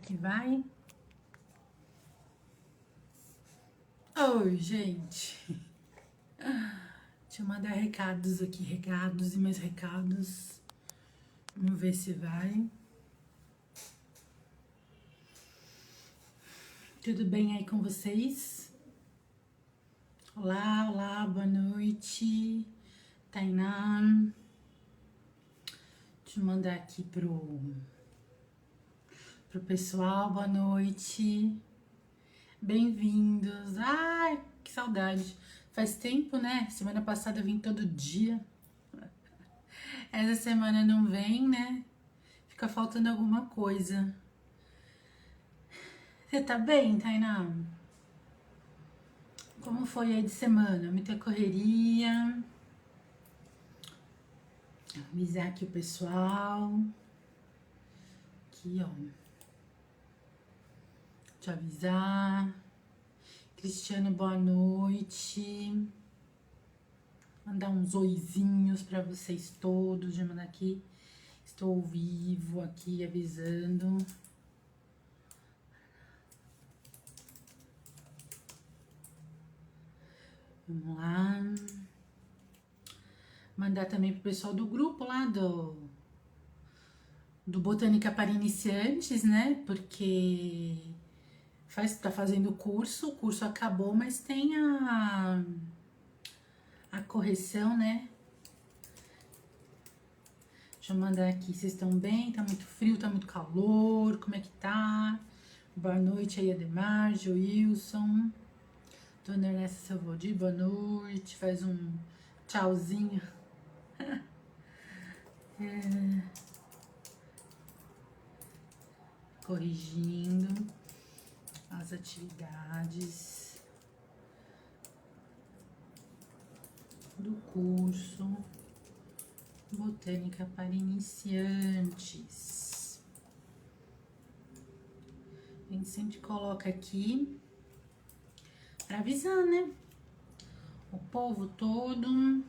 que vai. Oi, gente. Deixa eu mandar recados aqui, recados e mais recados. Vamos ver se vai. Tudo bem aí com vocês? Olá, olá, boa noite. Tainá. Deixa eu mandar aqui pro pessoal, boa noite. Bem-vindos. Ai, que saudade. Faz tempo, né? Semana passada eu vim todo dia. Essa semana não vem, né? Fica faltando alguma coisa. Você tá bem, Tainá? Como foi aí de semana? Muita correria. Avisar aqui o pessoal. Aqui, ó. Te avisar. Cristiano, boa noite. Mandar uns oizinhos pra vocês todos. Já mandar aqui. Estou ao vivo aqui avisando. Vamos lá. Mandar também pro pessoal do grupo lá do Botânica para Iniciantes, né? Porque tá fazendo o curso acabou, mas tem a correção, né? Deixa eu mandar aqui, vocês estão bem? Tá muito frio, tá muito calor, como é que tá? Boa noite aí, Ademar, Wilson. Dona Ernesto Salvodi, boa noite. Faz um tchauzinho. Corrigindo as atividades do curso Botânica para Iniciantes. A gente sempre coloca aqui para avisar, né? O povo todo,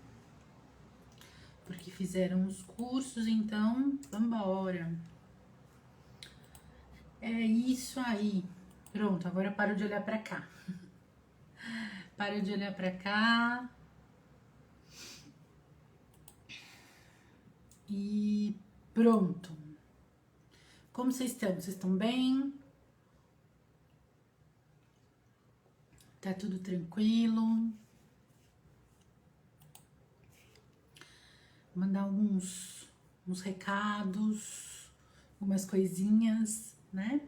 porque fizeram os cursos, então vambora. É isso aí. Pronto, agora eu paro de olhar pra cá. Paro de olhar pra cá. E pronto. Como vocês estão? Vocês estão bem? Tá tudo tranquilo? Mandar uns recados, algumas coisinhas, né?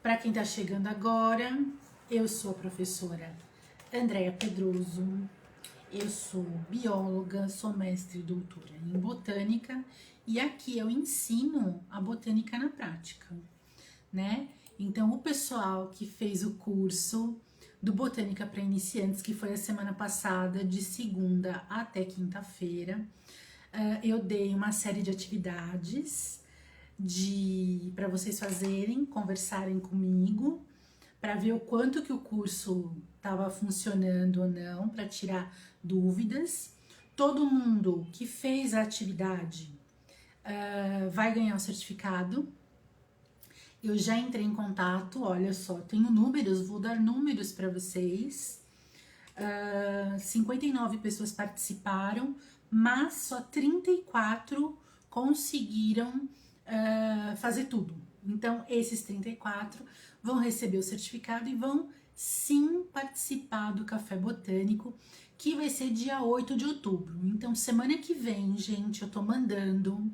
Para quem tá chegando agora, eu sou a professora Andréa Pedroso, eu sou bióloga, sou mestre e doutora em botânica e aqui eu ensino a botânica na prática, né? Então, o pessoal que fez o curso do Botânica para Iniciantes, que foi a semana passada, de segunda até quinta-feira, eu dei uma série de atividades para vocês fazerem, conversarem comigo, para ver o quanto que o curso estava funcionando ou não, para tirar dúvidas. Todo mundo que fez a atividade vai ganhar o certificado. Eu já entrei em contato, olha só, tenho números, vou dar números para vocês. 59 pessoas participaram, mas só 34 conseguiram fazer tudo. Então, esses 34 vão receber o certificado e vão sim participar do Café Botânico, que vai ser dia 8 de outubro. Então, semana que vem, gente, eu tô mandando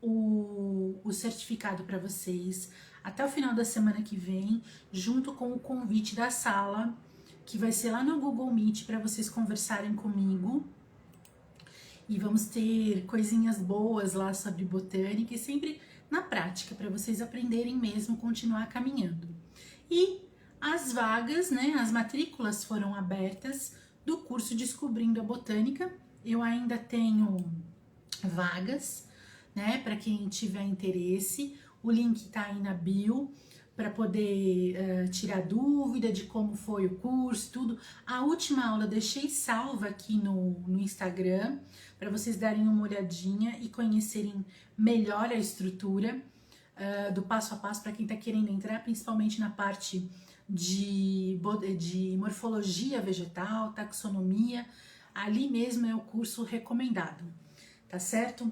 o certificado para vocês até o final da semana que vem, junto com o convite da sala, que vai ser lá no Google Meet para vocês conversarem comigo. E vamos ter coisinhas boas lá sobre botânica e sempre na prática, para vocês aprenderem mesmo, continuar caminhando. E as vagas, né, as matrículas foram abertas do curso Descobrindo a Botânica. Eu ainda tenho vagas, né, para quem tiver interesse. O link tá aí na bio. para poder tirar dúvida de como foi o curso, tudo. A última aula eu deixei salva aqui no Instagram, para vocês darem uma olhadinha e conhecerem melhor a estrutura do passo a passo para quem está querendo entrar, principalmente na parte de morfologia vegetal, taxonomia. Ali mesmo é o curso recomendado, tá certo?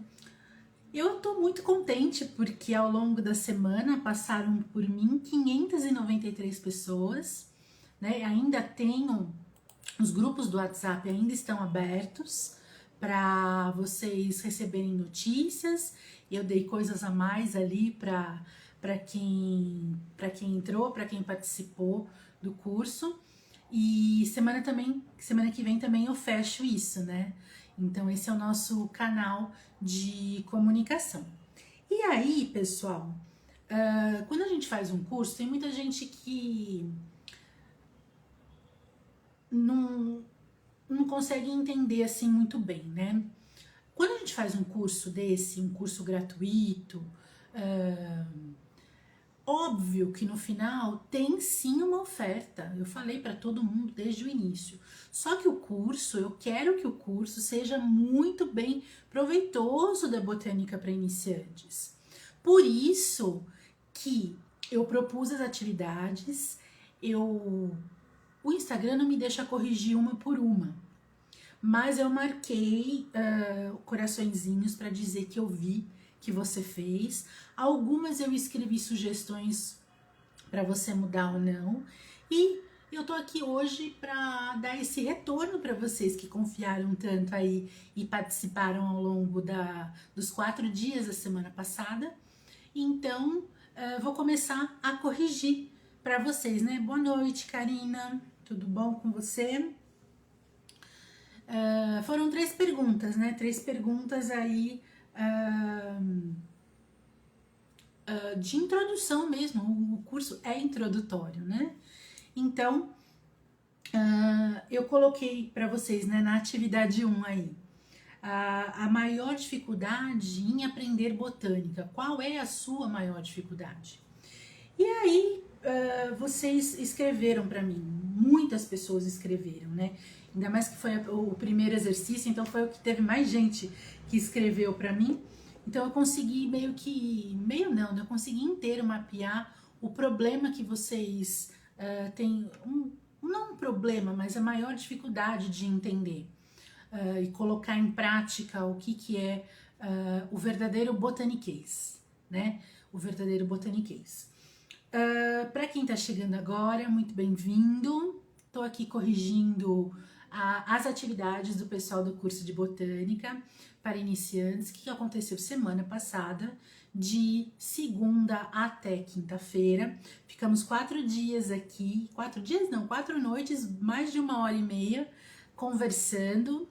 Eu tô muito contente porque ao longo da semana passaram por mim 593 pessoas, né? Ainda tenho, os grupos do WhatsApp ainda estão abertos para vocês receberem notícias. Eu dei coisas a mais ali para quem entrou, para quem participou do curso. E semana que vem também eu fecho isso, né? Então esse é o nosso canal de comunicação. E aí, pessoal, quando a gente faz um curso, tem muita gente que não consegue entender assim muito bem, né? Quando a gente faz um curso desse, um curso gratuito, óbvio que no final tem sim uma oferta. Eu falei para todo mundo desde o início. Só que o curso, eu quero que o curso seja muito bem proveitoso da botânica para iniciantes. Por isso que eu propus as atividades, o Instagram não me deixa corrigir uma por uma, mas eu marquei coraçõezinhos para dizer que eu vi que você fez. Algumas eu escrevi sugestões para você mudar ou não. E eu tô aqui hoje para dar esse retorno para vocês que confiaram tanto aí e participaram ao longo dos 4 dias da semana passada. Então, vou começar a corrigir para vocês, né? Boa noite, Karina. Tudo bom com você? Foram 3 perguntas, né? 3 perguntas aí de introdução mesmo. O curso é introdutório, né? Então, eu coloquei para vocês, né, na atividade 1 aí, a maior dificuldade em aprender botânica. Qual é a sua maior dificuldade? E aí, vocês escreveram para mim, muitas pessoas escreveram, né? Ainda mais que foi o primeiro exercício, então foi o que teve mais gente que escreveu para mim. Então eu consegui eu consegui inteiro mapear o problema que vocês têm, não um problema, mas a maior dificuldade de entender e colocar em prática o que é o verdadeiro botaniquês, né? O verdadeiro botaniquês. Para quem está chegando agora, muito bem-vindo. Estou aqui corrigindo as atividades do pessoal do curso de botânica para iniciantes, que aconteceu semana passada, de segunda até quinta-feira. Ficamos 4 dias aqui, 4 dias não, 4 noites, mais de 1h30, conversando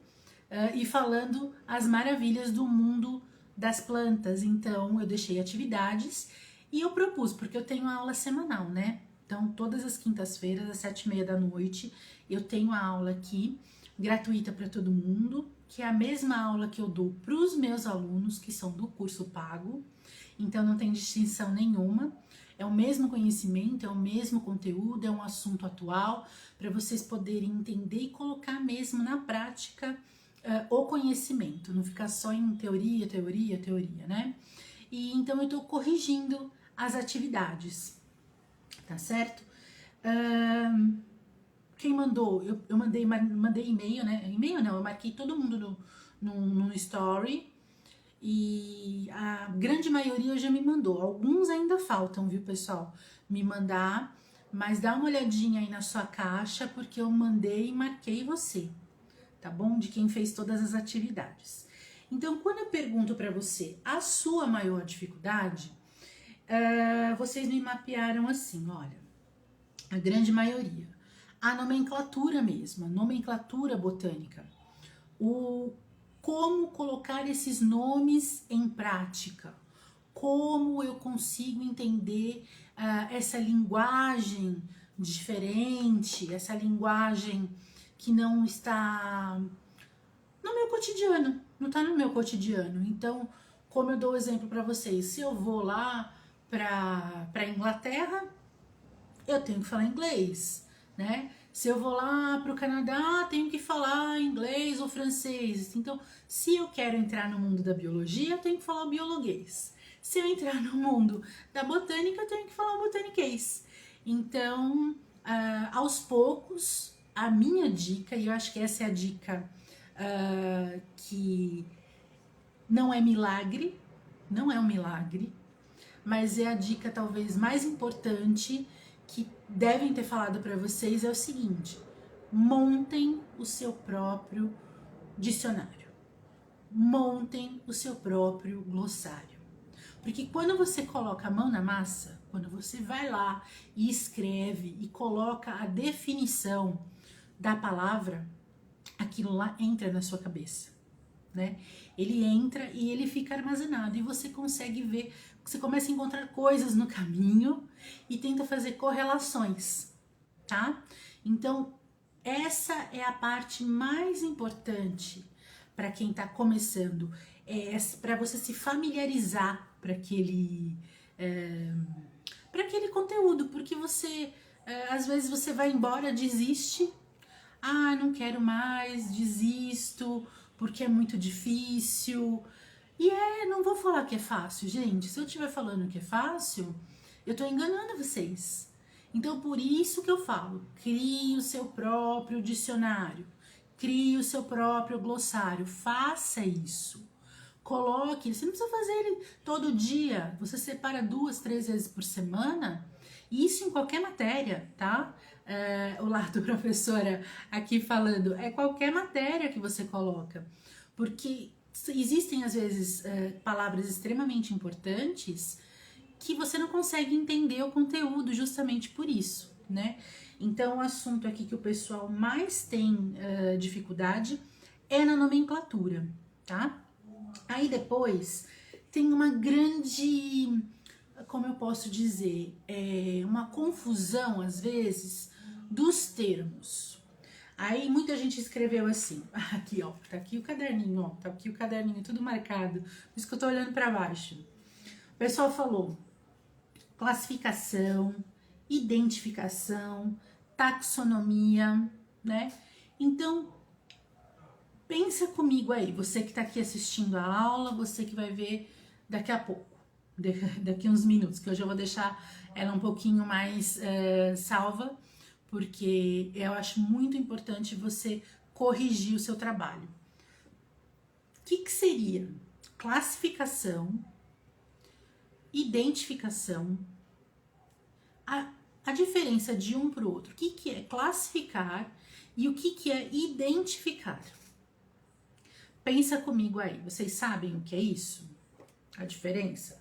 e falando as maravilhas do mundo das plantas. Então eu deixei atividades e eu propus, porque eu tenho aula semanal, né? Então todas as quintas-feiras, às 7h30 eu tenho a aula aqui, gratuita para todo mundo, que é a mesma aula que eu dou para os meus alunos, que são do curso pago. Então não tem distinção nenhuma, é o mesmo conhecimento, é o mesmo conteúdo, é um assunto atual, para vocês poderem entender e colocar mesmo na prática o conhecimento, não ficar só em teoria, né? E então eu tô corrigindo as atividades, tá certo? Quem mandou? Eu mandei e-mail, né? E-mail não, eu marquei todo mundo no story e a grande maioria já me mandou. Alguns ainda faltam, viu, pessoal? Me mandar, mas dá uma olhadinha aí na sua caixa, porque eu mandei e marquei você, tá bom? De quem fez todas as atividades. Então, quando eu pergunto para você a sua maior dificuldade, vocês me mapearam assim, olha, a grande maioria. A nomenclatura mesmo, a nomenclatura botânica. Como colocar esses nomes em prática. Como eu consigo entender essa linguagem diferente, essa linguagem que não está no meu cotidiano, não está no meu cotidiano. Então, como eu dou o exemplo para vocês, se eu vou lá para Inglaterra, eu tenho que falar inglês, né? Se eu vou lá para o Canadá, tenho que falar inglês ou francês. Então, se eu quero entrar no mundo da biologia, eu tenho que falar biologuês. Se eu entrar no mundo da botânica, eu tenho que falar botaniquês. Então, aos poucos, a minha dica, e eu acho que essa é a dica que não é milagre, não é um milagre, mas é a dica talvez mais importante que devem ter falado para vocês, é o seguinte: montem o seu próprio dicionário, montem o seu próprio glossário, porque quando você coloca a mão na massa, quando você vai lá e escreve e coloca a definição da palavra, aquilo lá entra na sua cabeça, né? Ele entra e ele fica armazenado e você consegue ver, você começa a encontrar coisas no caminho e tenta fazer correlações, tá? Então, essa é a parte mais importante para quem está começando, para você se familiarizar para aquele conteúdo, porque você, às vezes você vai embora, desiste, não quero mais, desisto, porque é muito difícil. E não vou falar que é fácil, gente. Se eu estiver falando que é fácil, eu tô enganando vocês. Então, por isso que eu falo, crie o seu próprio dicionário, crie o seu próprio glossário, faça isso. Coloque, você não precisa fazer ele todo dia, você separa 2, 3 vezes por semana, isso em qualquer matéria, tá? O lado professora aqui falando, é qualquer matéria que você coloca, porque existem às vezes palavras extremamente importantes que você não consegue entender o conteúdo justamente por isso, né? Então o assunto aqui que o pessoal mais tem dificuldade é na nomenclatura, tá? Aí depois tem uma grande, como eu posso dizer, uma confusão às vezes dos termos. Aí muita gente escreveu assim, aqui ó, tá aqui o caderninho, ó, tá aqui o caderninho tudo marcado, por isso que eu tô olhando para baixo. O pessoal falou classificação, identificação, taxonomia, né? Então, pensa comigo aí, você que tá aqui assistindo a aula, você que vai ver daqui a pouco, daqui uns minutos, que hoje eu vou deixar ela um pouquinho mais salva, porque eu acho muito importante você corrigir o seu trabalho. O que seria classificação, identificação, a diferença de um para o outro? O que é classificar e o que é identificar? Pensa comigo aí, vocês sabem o que é isso? A diferença?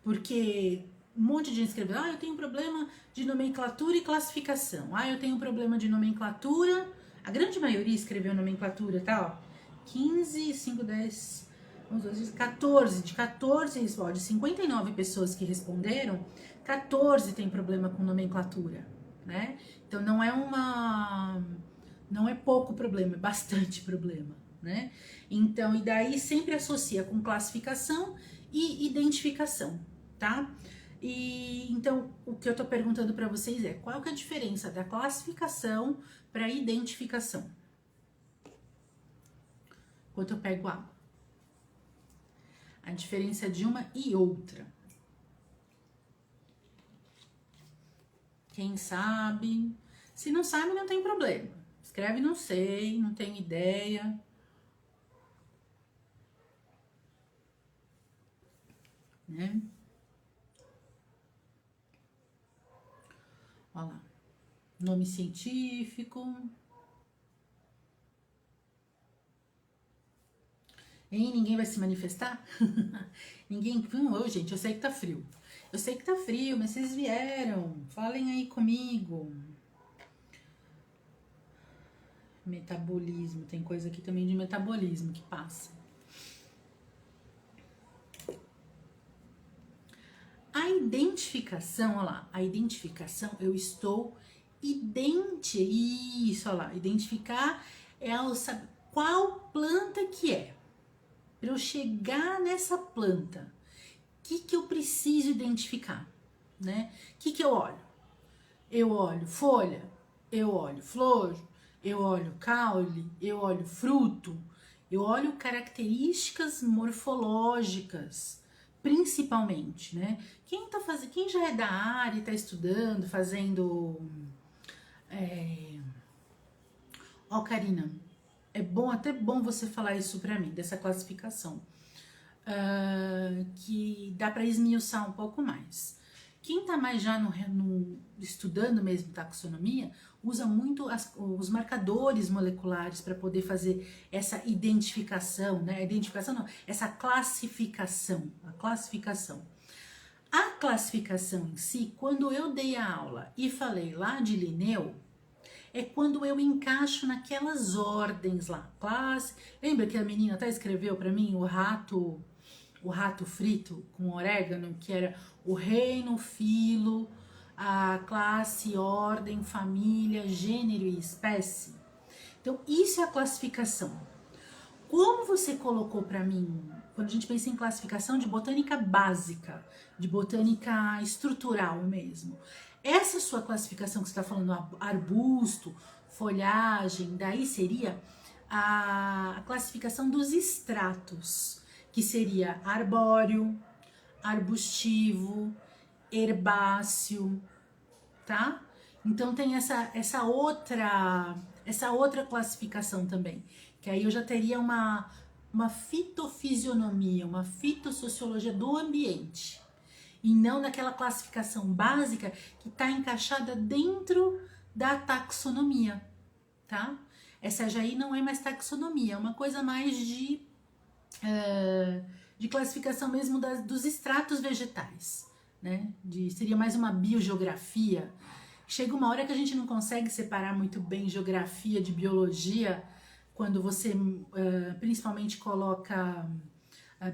Porque um monte de gente escreveu, eu tenho um problema de nomenclatura e classificação. Eu tenho um problema de nomenclatura. A grande maioria escreveu nomenclatura, tá? 15, 5, 10, 11, 14. De 14, de 59 pessoas que responderam, 14 tem problema com nomenclatura, né? Então não é pouco problema, é bastante problema, né? Então, e daí sempre associa com classificação e identificação, tá? E então, o que eu tô perguntando para vocês é, qual que é a diferença da classificação para identificação? Enquanto eu pego água. A diferença de uma e outra. Quem sabe? Se não sabe, não tem problema. Escreve não sei, não tenho ideia. Né? Olha lá. Nome científico. Hein? Ninguém vai se manifestar? Ninguém. Gente, eu sei que tá frio. Eu sei que tá frio, mas vocês vieram. Falem aí comigo. Metabolismo. Tem coisa aqui também de metabolismo que passa. A identificação, olha lá. A identificação, eu estou Isso, olha lá. Identificar é saber qual planta que é. Para eu chegar nessa planta, o que eu preciso identificar, né? O que eu olho? eu olho folha, eu olho flor, eu olho caule, eu olho fruto, eu olho características morfológicas, principalmente, né? Quem já é da área e está estudando, fazendo. Ó, Karina, é bom, até bom você falar isso para mim, dessa classificação, que dá para esmiuçar um pouco mais. Quem está mais já estudando mesmo taxonomia, usa muito os marcadores moleculares para poder fazer essa identificação, né? Identificação não, essa classificação, a classificação. A classificação em si, quando eu dei a aula e falei lá de Linneu, é quando eu encaixo naquelas ordens lá. Lembra que a menina até escreveu para mim o rato frito com orégano, que era o reino, filo, a classe, ordem, família, gênero e espécie? Então, isso é a classificação. Como você colocou para mim, quando a gente pensa em classificação de botânica básica, de botânica estrutural mesmo, essa sua classificação que você está falando, arbusto, folhagem, daí seria a classificação dos estratos, que seria arbóreo, arbustivo, herbáceo, tá? Então tem essa outra classificação também, que aí eu já teria uma fitofisionomia, uma fitossociologia do ambiente, e não naquela classificação básica que está encaixada dentro da taxonomia, tá? Essa já aí não é mais taxonomia, é uma coisa mais de classificação mesmo dos estratos vegetais, né? Seria mais uma biogeografia. Chega uma hora que a gente não consegue separar muito bem geografia de biologia, quando você principalmente coloca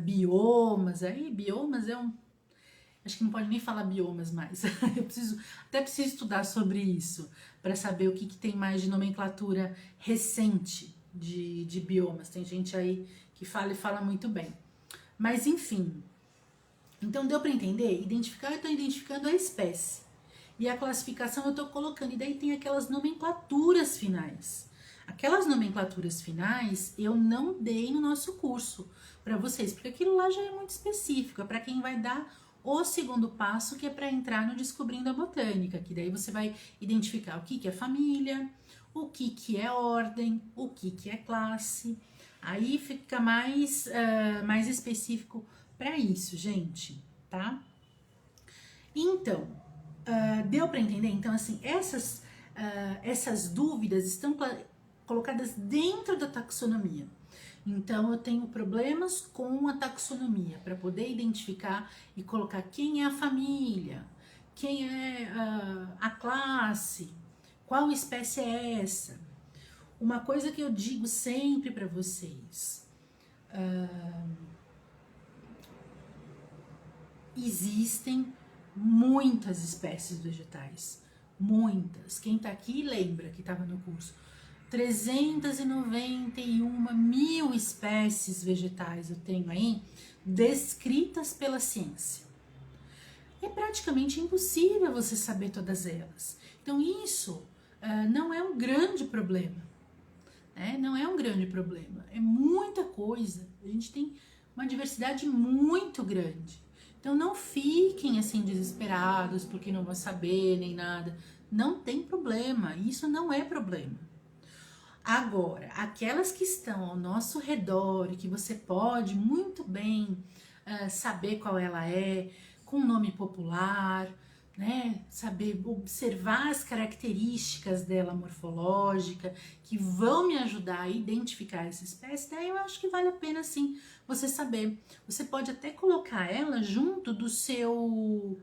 biomas. Aí biomas acho que não pode nem falar biomas mais. Eu preciso estudar sobre isso para saber o que tem mais de nomenclatura recente de biomas. Tem gente aí que fala e fala muito bem. Mas enfim, então deu para entender? Eu estou identificando a espécie. E a classificação eu estou colocando. E daí tem aquelas nomenclaturas finais. Aquelas nomenclaturas finais eu não dei no nosso curso para vocês, porque aquilo lá já é muito específico, é para quem vai dar o segundo passo, que é para entrar no Descobrindo a Botânica, que daí você vai identificar o que é família, o que é ordem, o que é classe. Aí fica mais específico para isso, gente, tá? Então, deu para entender? Então, assim, essas dúvidas estão colocadas dentro da taxonomia. Então, eu tenho problemas com a taxonomia para poder identificar e colocar quem é a família, quem é a classe, qual espécie é essa. Uma coisa que eu digo sempre para vocês, existem muitas espécies vegetais, muitas. Quem tá aqui lembra que estava no curso. 391 mil espécies vegetais eu tenho aí descritas pela ciência. É praticamente impossível você saber todas elas. Então isso não é um grande problema, né? Não é um grande problema, é muita coisa. A gente tem uma diversidade muito grande. Então não fiquem assim desesperados porque não vão saber nem nada. Não tem problema, isso não é problema. Agora, aquelas que estão ao nosso redor e que você pode muito bem saber qual ela é, com nome popular, né? Saber observar as características dela morfológica, que vão me ajudar a identificar essa espécie, daí eu acho que vale a pena sim você saber. Você pode até colocar ela junto do seu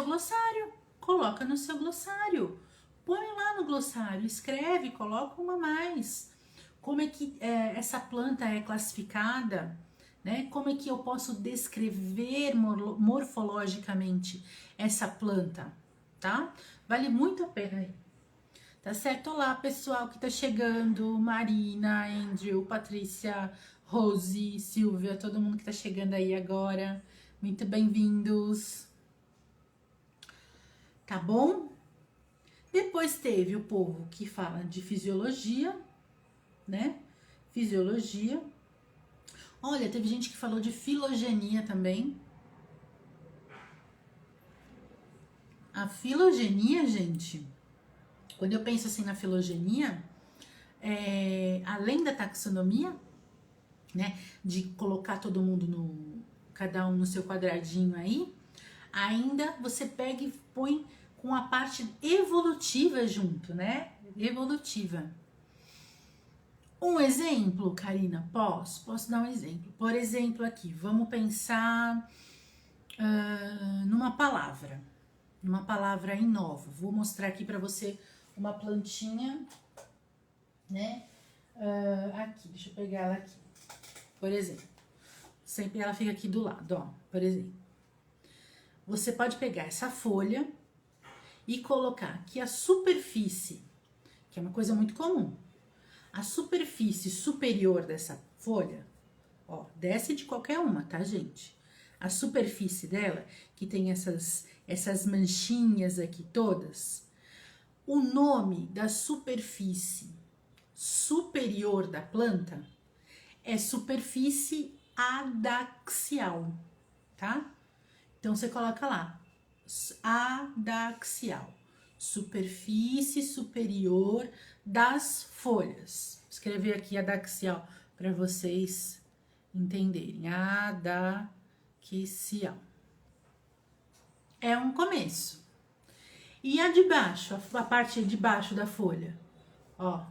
glossário. Coloca no seu glossário. Põe lá no glossário, escreve, coloca uma a mais. Como é que essa planta é classificada, né? Como é que eu posso descrever morfologicamente essa planta, tá? Vale muito a pena. Tá certo? Olá, pessoal que tá chegando, Marina, Andrew, Patrícia, Rose, Silvia, todo mundo que tá chegando aí agora. Muito bem-vindos. Tá bom? Depois teve o povo que fala de fisiologia, né? Fisiologia. Olha, teve gente que falou de filogenia também. A filogenia, gente, quando eu penso assim na filogenia, além da taxonomia, né, de colocar todo mundo cada um no seu quadradinho aí, ainda você pega e põe com a parte evolutiva junto, né? Evolutiva. Um exemplo, Karina, posso dar um exemplo. Por exemplo, aqui, vamos pensar numa palavra em nova. Vou mostrar aqui para você uma plantinha, né? Aqui, deixa eu pegar ela aqui. Por exemplo, sempre ela fica aqui do lado, ó. Por exemplo, você pode pegar essa folha e colocar aqui a superfície, que é uma coisa muito comum. A superfície superior dessa folha, ó, desce de qualquer uma, tá, gente? A superfície dela, que tem essas manchinhas aqui todas, o nome da superfície superior da planta é superfície adaxial, tá? Então você coloca lá, adaxial, superfície superior das folhas. Vou escrever aqui adaxial para vocês entenderem. Adaxial. É um começo. E a de baixo, a parte de baixo da folha? Ó,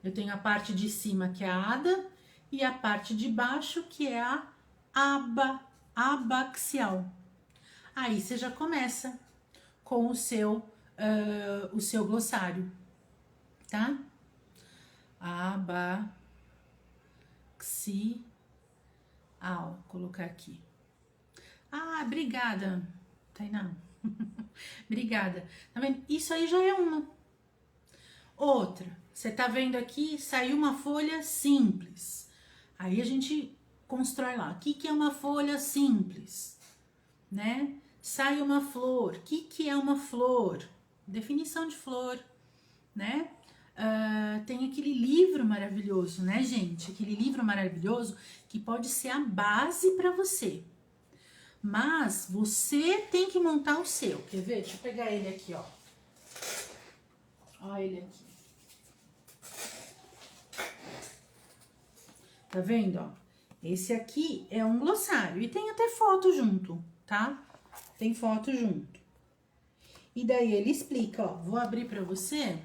eu tenho a parte de cima que é a ada e a parte de baixo que é a abaxial. Aí você já começa com o seu glossário, tá? Abaxial, vou colocar aqui. Ah, obrigada, Tainá. Obrigada. Tá vendo? Isso aí já é uma. Outra, você tá vendo aqui, saiu uma folha simples. Aí a gente constrói lá. O que é uma folha simples? Né? Sai uma flor. O que é uma flor? Definição de flor, né? Tem aquele livro maravilhoso, né, gente? Aquele livro maravilhoso que pode ser a base para você. Mas você tem que montar o seu. Quer ver? Deixa eu pegar ele aqui, ó. Ó ele aqui. Tá vendo, ó? Esse aqui é um glossário e tem até foto junto, tá? Tem foto junto. E daí ele explica, ó. Vou abrir pra você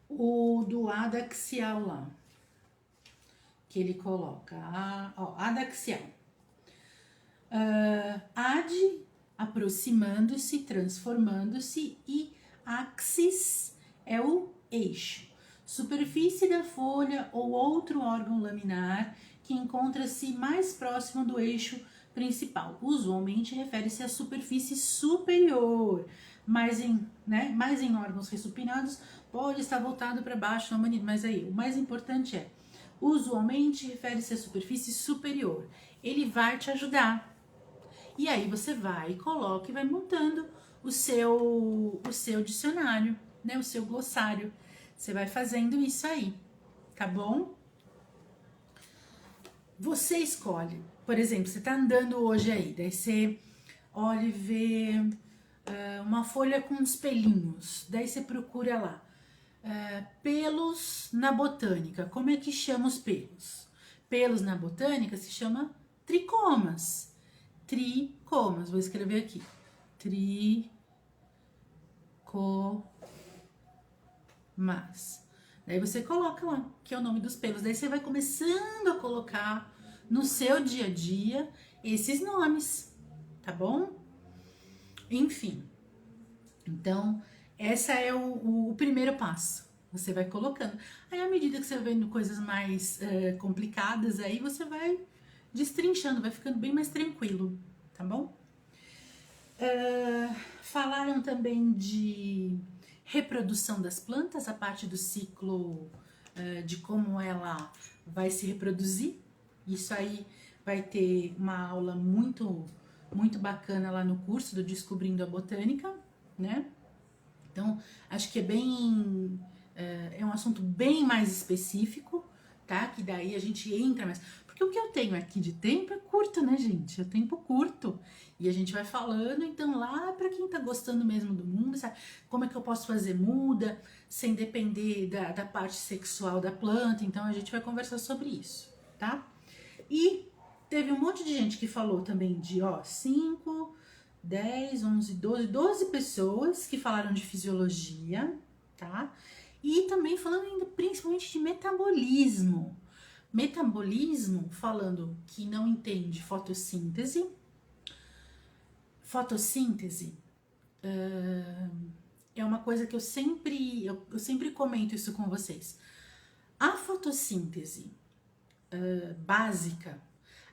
o do adaxial lá. Que ele coloca, ó, adaxial. Ad, aproximando-se, transformando-se, e axis é o eixo. Superfície da folha ou outro órgão laminar que encontra-se mais próximo do eixo principal. Usualmente refere-se à superfície superior, mas em órgãos ressupinados pode estar voltado para baixo na humanidade. Mas aí, o mais importante é, usualmente refere-se à superfície superior. Ele vai te ajudar. E aí você vai, coloca e vai montando o seu dicionário, né? O seu glossário. Você vai fazendo isso aí, tá bom? Você escolhe, por exemplo, você tá andando hoje aí, daí você olha e vê uma folha com uns pelinhos, daí você procura lá, pelos na botânica, como é que chama os pelos? Pelos na botânica se chama tricomas. Tricomas, vou escrever aqui. Tricomas. Daí você coloca lá, que é o nome dos pelos. Daí você vai começando a colocar no seu dia a dia esses nomes, tá bom? Enfim. Então, essa é o primeiro passo. Você vai colocando. Aí, à medida que você vai vendo coisas mais complicadas, aí você vai destrinchando, vai ficando bem mais tranquilo, tá bom? Falaram também de reprodução das plantas, a parte do ciclo de como ela vai se reproduzir. Isso aí vai ter uma aula muito, muito bacana lá no curso do Descobrindo a Botânica, né? Então, acho que é um assunto bem mais específico, tá? Que daí a gente entra mais. Porque o que eu tenho aqui de tempo é curto, né, gente? É tempo curto. E a gente vai falando, então, lá para quem tá gostando mesmo do mundo, sabe? Como é que eu posso fazer muda, sem depender da parte sexual da planta. Então, a gente vai conversar sobre isso, tá? E teve um monte de gente que falou também de, 5, 10, 11, 12 pessoas que falaram de fisiologia, tá? E também falando ainda principalmente de metabolismo. Metabolismo, falando que não entende fotossíntese. Fotossíntese é uma coisa que eu sempre comento isso com vocês. A fotossíntese básica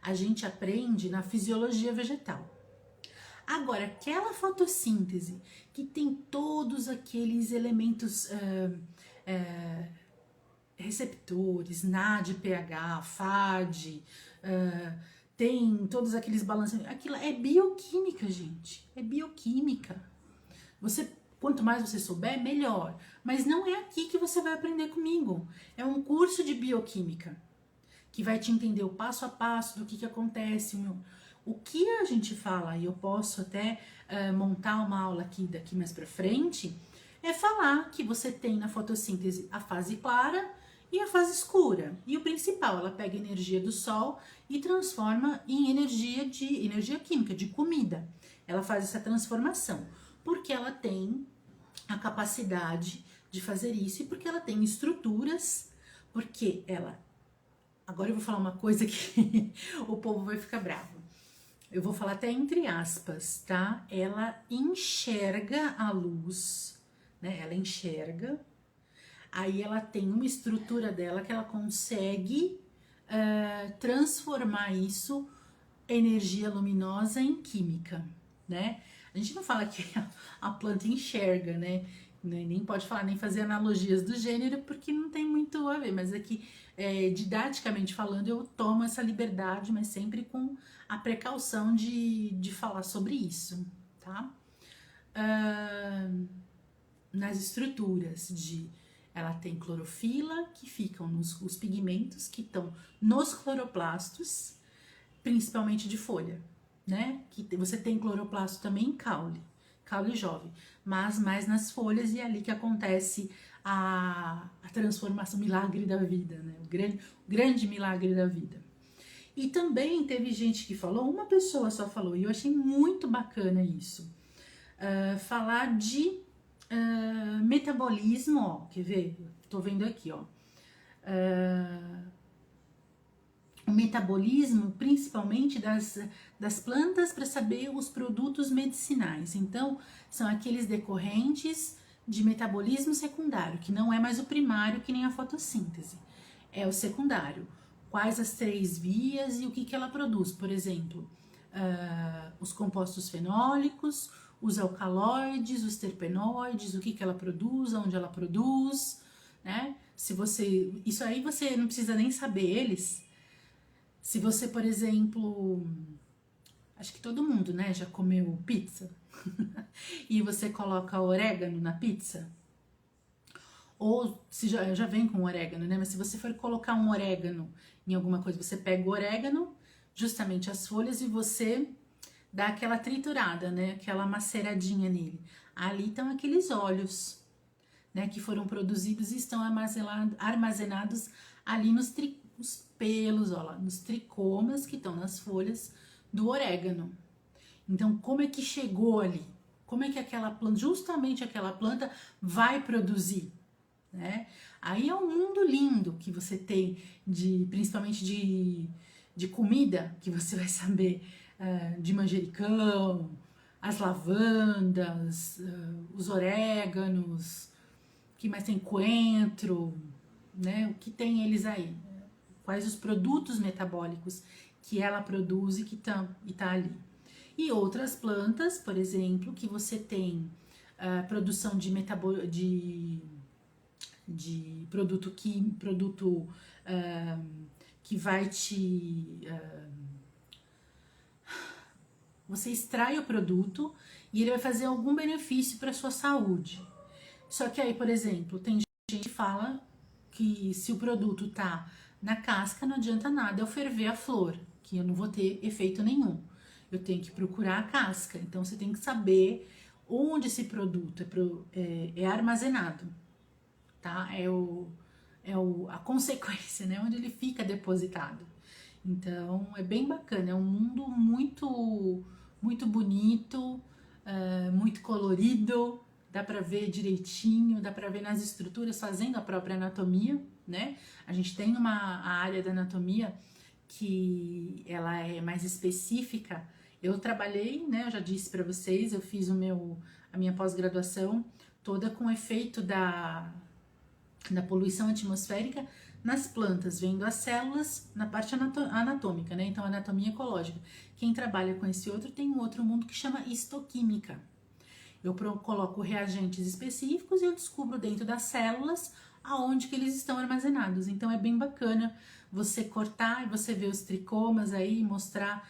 a gente aprende na fisiologia vegetal. Agora, aquela fotossíntese que tem todos aqueles elementos receptores, NAD, pH, FAD, tem todos aqueles balanceamentos. Aquilo é bioquímica, gente. É bioquímica. Quanto mais você souber, melhor. Mas não é aqui que você vai aprender comigo. É um curso de bioquímica que vai te entender o passo a passo do que acontece. O que a gente fala, e eu posso até montar uma aula aqui daqui mais pra frente, é falar que você tem na fotossíntese a fase clara e a fase escura. E o principal, ela pega energia do sol e transforma em energia química, de comida. Ela faz essa transformação, porque ela tem a capacidade de fazer isso e porque ela tem estruturas, porque ela... Agora eu vou falar uma coisa que o povo vai ficar bravo. Eu vou falar até entre aspas, tá? Ela enxerga a luz, né? Ela enxerga. Aí ela tem uma estrutura dela que ela consegue transformar isso, energia luminosa, em química, né? A gente não fala que a planta enxerga, né? Nem pode falar, nem fazer analogias do gênero, porque não tem muito a ver, mas aqui, didaticamente falando, eu tomo essa liberdade, mas sempre com a precaução de falar sobre isso, tá? Nas estruturas ela tem clorofila, que ficam os pigmentos que estão nos cloroplastos, principalmente de folha, né? Que você tem cloroplasto também em caule jovem, mas mais nas folhas, e é ali que acontece a transformação, o milagre da vida, né? O grande milagre da vida. E também teve gente que falou, uma pessoa só falou, e eu achei muito bacana isso, falar de metabolismo, ó, quer ver? Tô vendo aqui, ó. O metabolismo, principalmente das plantas, para saber os produtos medicinais. Então, são aqueles decorrentes de metabolismo secundário, que não é mais o primário, que nem a fotossíntese. É o secundário. Quais as 3 vias e o que ela produz. Por exemplo, os compostos fenólicos, os alcaloides, os terpenoides, o que ela produz, onde ela produz, né? Isso aí você não precisa nem saber eles. Se você, por exemplo, acho que todo mundo, né, já comeu pizza e você coloca orégano na pizza, ou se já vem com orégano, né, mas se você for colocar um orégano em alguma coisa, você pega o orégano, justamente as folhas, e você dá aquela triturada, né, aquela maceradinha nele. Ali estão aqueles óleos, né, que foram produzidos e estão armazenados ali nos pelos, ó lá, nos tricomas que estão nas folhas do orégano. Então, como é que chegou ali? Como é que aquela planta, justamente aquela planta, vai produzir, né? Aí é um mundo lindo que você tem, principalmente de comida, que você vai saber de manjericão, as lavandas, os oréganos, que mais tem coentro, né? O que tem eles aí? Quais os produtos metabólicos que ela produz e que tá ali. E outras plantas, por exemplo, que você tem produção de produto que vai você extrai o produto e ele vai fazer algum benefício para sua saúde. Só que aí, por exemplo, tem gente que fala que se o produto tá na casca, não adianta nada eu ferver a flor, que eu não vou ter efeito nenhum. Eu tenho que procurar a casca. Então, você tem que saber onde esse produto é armazenado, tá? A consequência, né? Onde ele fica depositado. Então, é bem bacana. É um mundo muito bonito, muito colorido. Dá pra ver direitinho, dá pra ver nas estruturas, fazendo a própria anatomia, né? A gente tem a área da anatomia que ela é mais específica. Eu trabalhei, né? Eu já disse para vocês, eu fiz a minha pós-graduação toda com efeito da poluição atmosférica nas plantas, vendo as células na parte anatômica, né? Então, anatomia ecológica. Quem trabalha com esse outro tem um outro mundo que chama histoquímica. Eu coloco reagentes específicos e eu descubro dentro das células aonde que eles estão armazenados. Então é bem bacana você cortar e você ver os tricomas aí, mostrar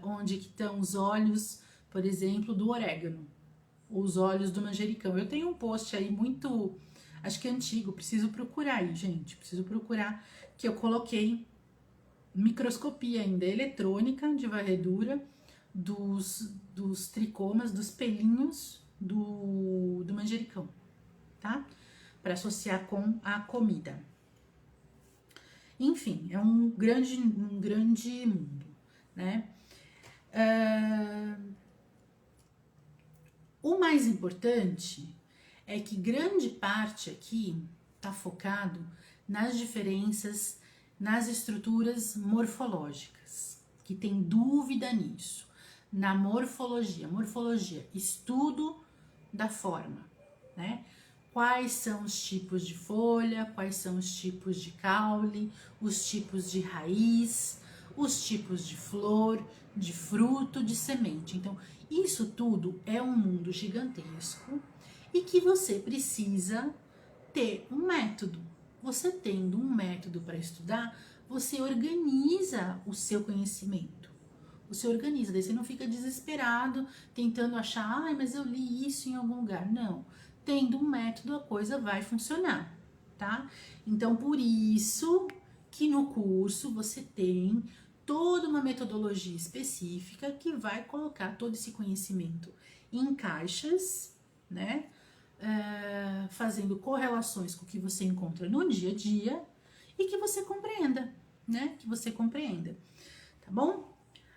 onde que estão os olhos, por exemplo, do orégano, os olhos do manjericão. Eu tenho um post aí muito, acho que é antigo, preciso procurar aí, gente, preciso procurar, que eu coloquei microscopia ainda eletrônica de varredura dos tricomas, dos pelinhos do manjericão, tá? Para associar com a comida. Enfim, é um grande mundo, né? O mais importante é que grande parte aqui está focado nas diferenças nas estruturas morfológicas, que tem dúvida nisso. Na morfologia, estudo da forma, né? Quais são os tipos de folha, quais são os tipos de caule, os tipos de raiz, os tipos de flor, de fruto, de semente. Então, isso tudo é um mundo gigantesco e que você precisa ter um método. Você tendo um método para estudar, você organiza o seu conhecimento. Você organiza, daí você não fica desesperado tentando achar, mas eu li isso em algum lugar. Não. Tendo um método, a coisa vai funcionar, tá? Então, por isso que no curso você tem toda uma metodologia específica que vai colocar todo esse conhecimento em caixas, né? Fazendo correlações com o que você encontra no dia a dia e que você compreenda, né? Que você compreenda, tá bom?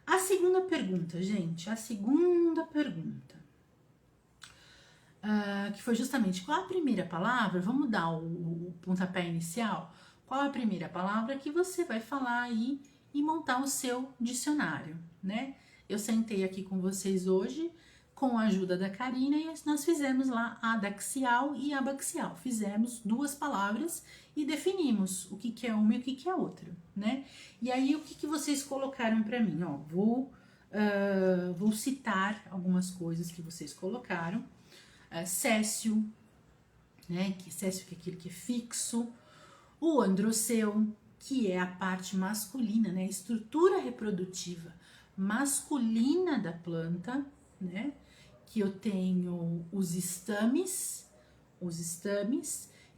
A segunda pergunta, gente, que foi justamente qual a primeira palavra, vamos dar o pontapé inicial, qual a primeira palavra que você vai falar aí e montar o seu dicionário, né? Eu sentei aqui com vocês hoje com a ajuda da Karina e nós fizemos lá adaxial e abaxial. Fizemos duas palavras e definimos o que é uma e o que é outra, né? E aí, o que vocês colocaram para mim? Ó, vou citar algumas coisas que vocês colocaram. Cécio, né? Cécio que é aquele que é fixo. O androceu, que é a parte masculina, né? A estrutura reprodutiva masculina da planta, né? Que eu tenho os estames,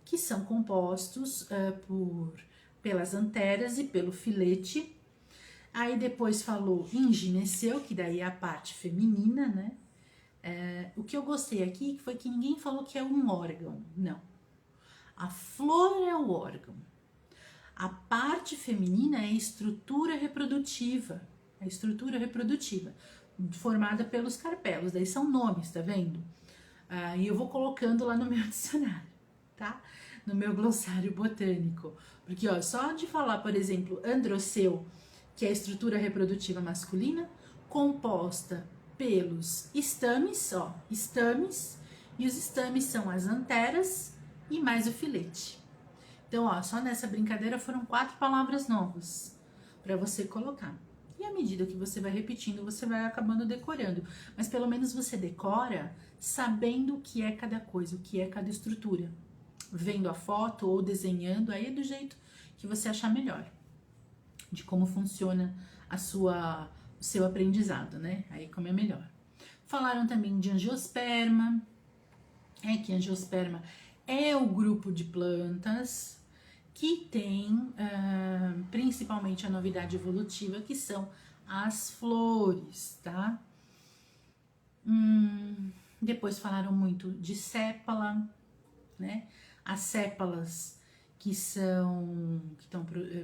que são compostos pelas anteras e pelo filete. Aí depois falou em gineceu, que daí é a parte feminina, né? O que eu gostei aqui foi que ninguém falou que é um órgão, não. A flor é o órgão. A parte feminina é a estrutura reprodutiva, formada pelos carpelos, daí são nomes, tá vendo? E eu vou colocando lá no meu dicionário, tá? No meu glossário botânico. Porque, ó, só de falar, por exemplo, androceu, que é a estrutura reprodutiva masculina, composta pelos estames, ó, estames, e os estames são as anteras e mais o filete. Então, ó, só nessa brincadeira foram 4 palavras novas para você colocar. E à medida que você vai repetindo, você vai acabando decorando. Mas pelo menos você decora sabendo o que é cada coisa, o que é cada estrutura. Vendo a foto ou desenhando, aí é do jeito que você achar melhor. De como funciona o seu aprendizado, né? Aí como é melhor. Falaram também de angiosperma, é que angiosperma é o grupo de plantas que tem principalmente a novidade evolutiva, que são as flores, tá? Depois falaram muito de sépala, né? As sépalas que estão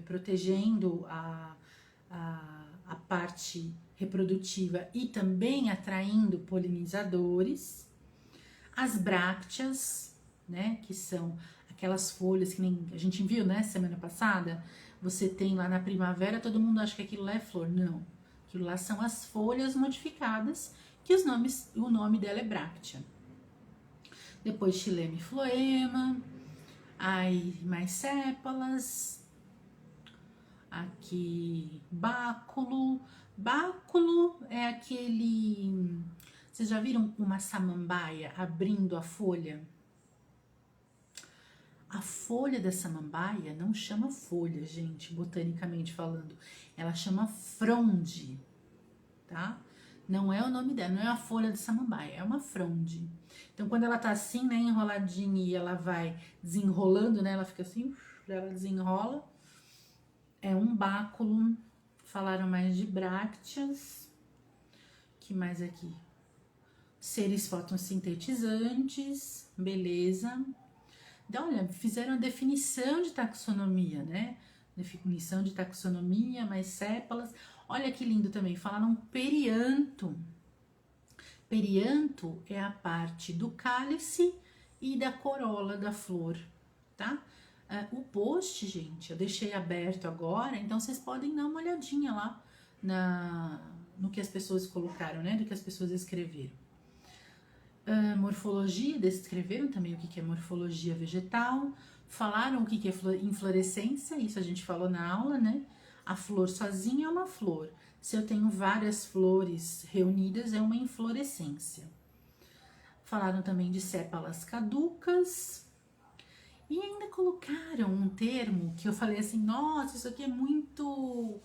protegendo a parte reprodutiva e também atraindo polinizadores. As brácteas, né? Que são aquelas folhas que nem a gente viu, né? Semana passada, você tem lá na primavera, todo mundo acha que aquilo lá é flor. Não, aquilo lá são as folhas modificadas, que o nome dela é bráctea. Depois xilema e floema, aí mais sépalas, aqui báculo. Báculo é aquele... Vocês já viram uma samambaia abrindo a folha? A folha da samambaia não chama folha, gente, botanicamente falando. Ela chama fronde, tá? Não é o nome dela, não é a folha de samambaia, é uma fronde. Então, quando ela tá assim, né, enroladinha e ela vai desenrolando, né, ela fica assim, ela desenrola. É um báculo. Falaram mais de brácteas. Que mais aqui? Seres fotossintetizantes, beleza. Então, olha, fizeram a definição de taxonomia, né? Definição de taxonomia, mais sépalas. Olha que lindo também, falaram perianto. Perianto é a parte do cálice e da corola da flor, tá? O post, gente, eu deixei aberto agora, então vocês podem dar uma olhadinha lá no que as pessoas colocaram, né? Do que as pessoas escreveram. Morfologia, descreveram também o que é morfologia vegetal, falaram o que é inflorescência, isso a gente falou na aula, né? A flor sozinha é uma flor. Se eu tenho várias flores reunidas, é uma inflorescência. Falaram também de sépalas caducas. E ainda colocaram um termo que eu falei assim, nossa, isso aqui é muito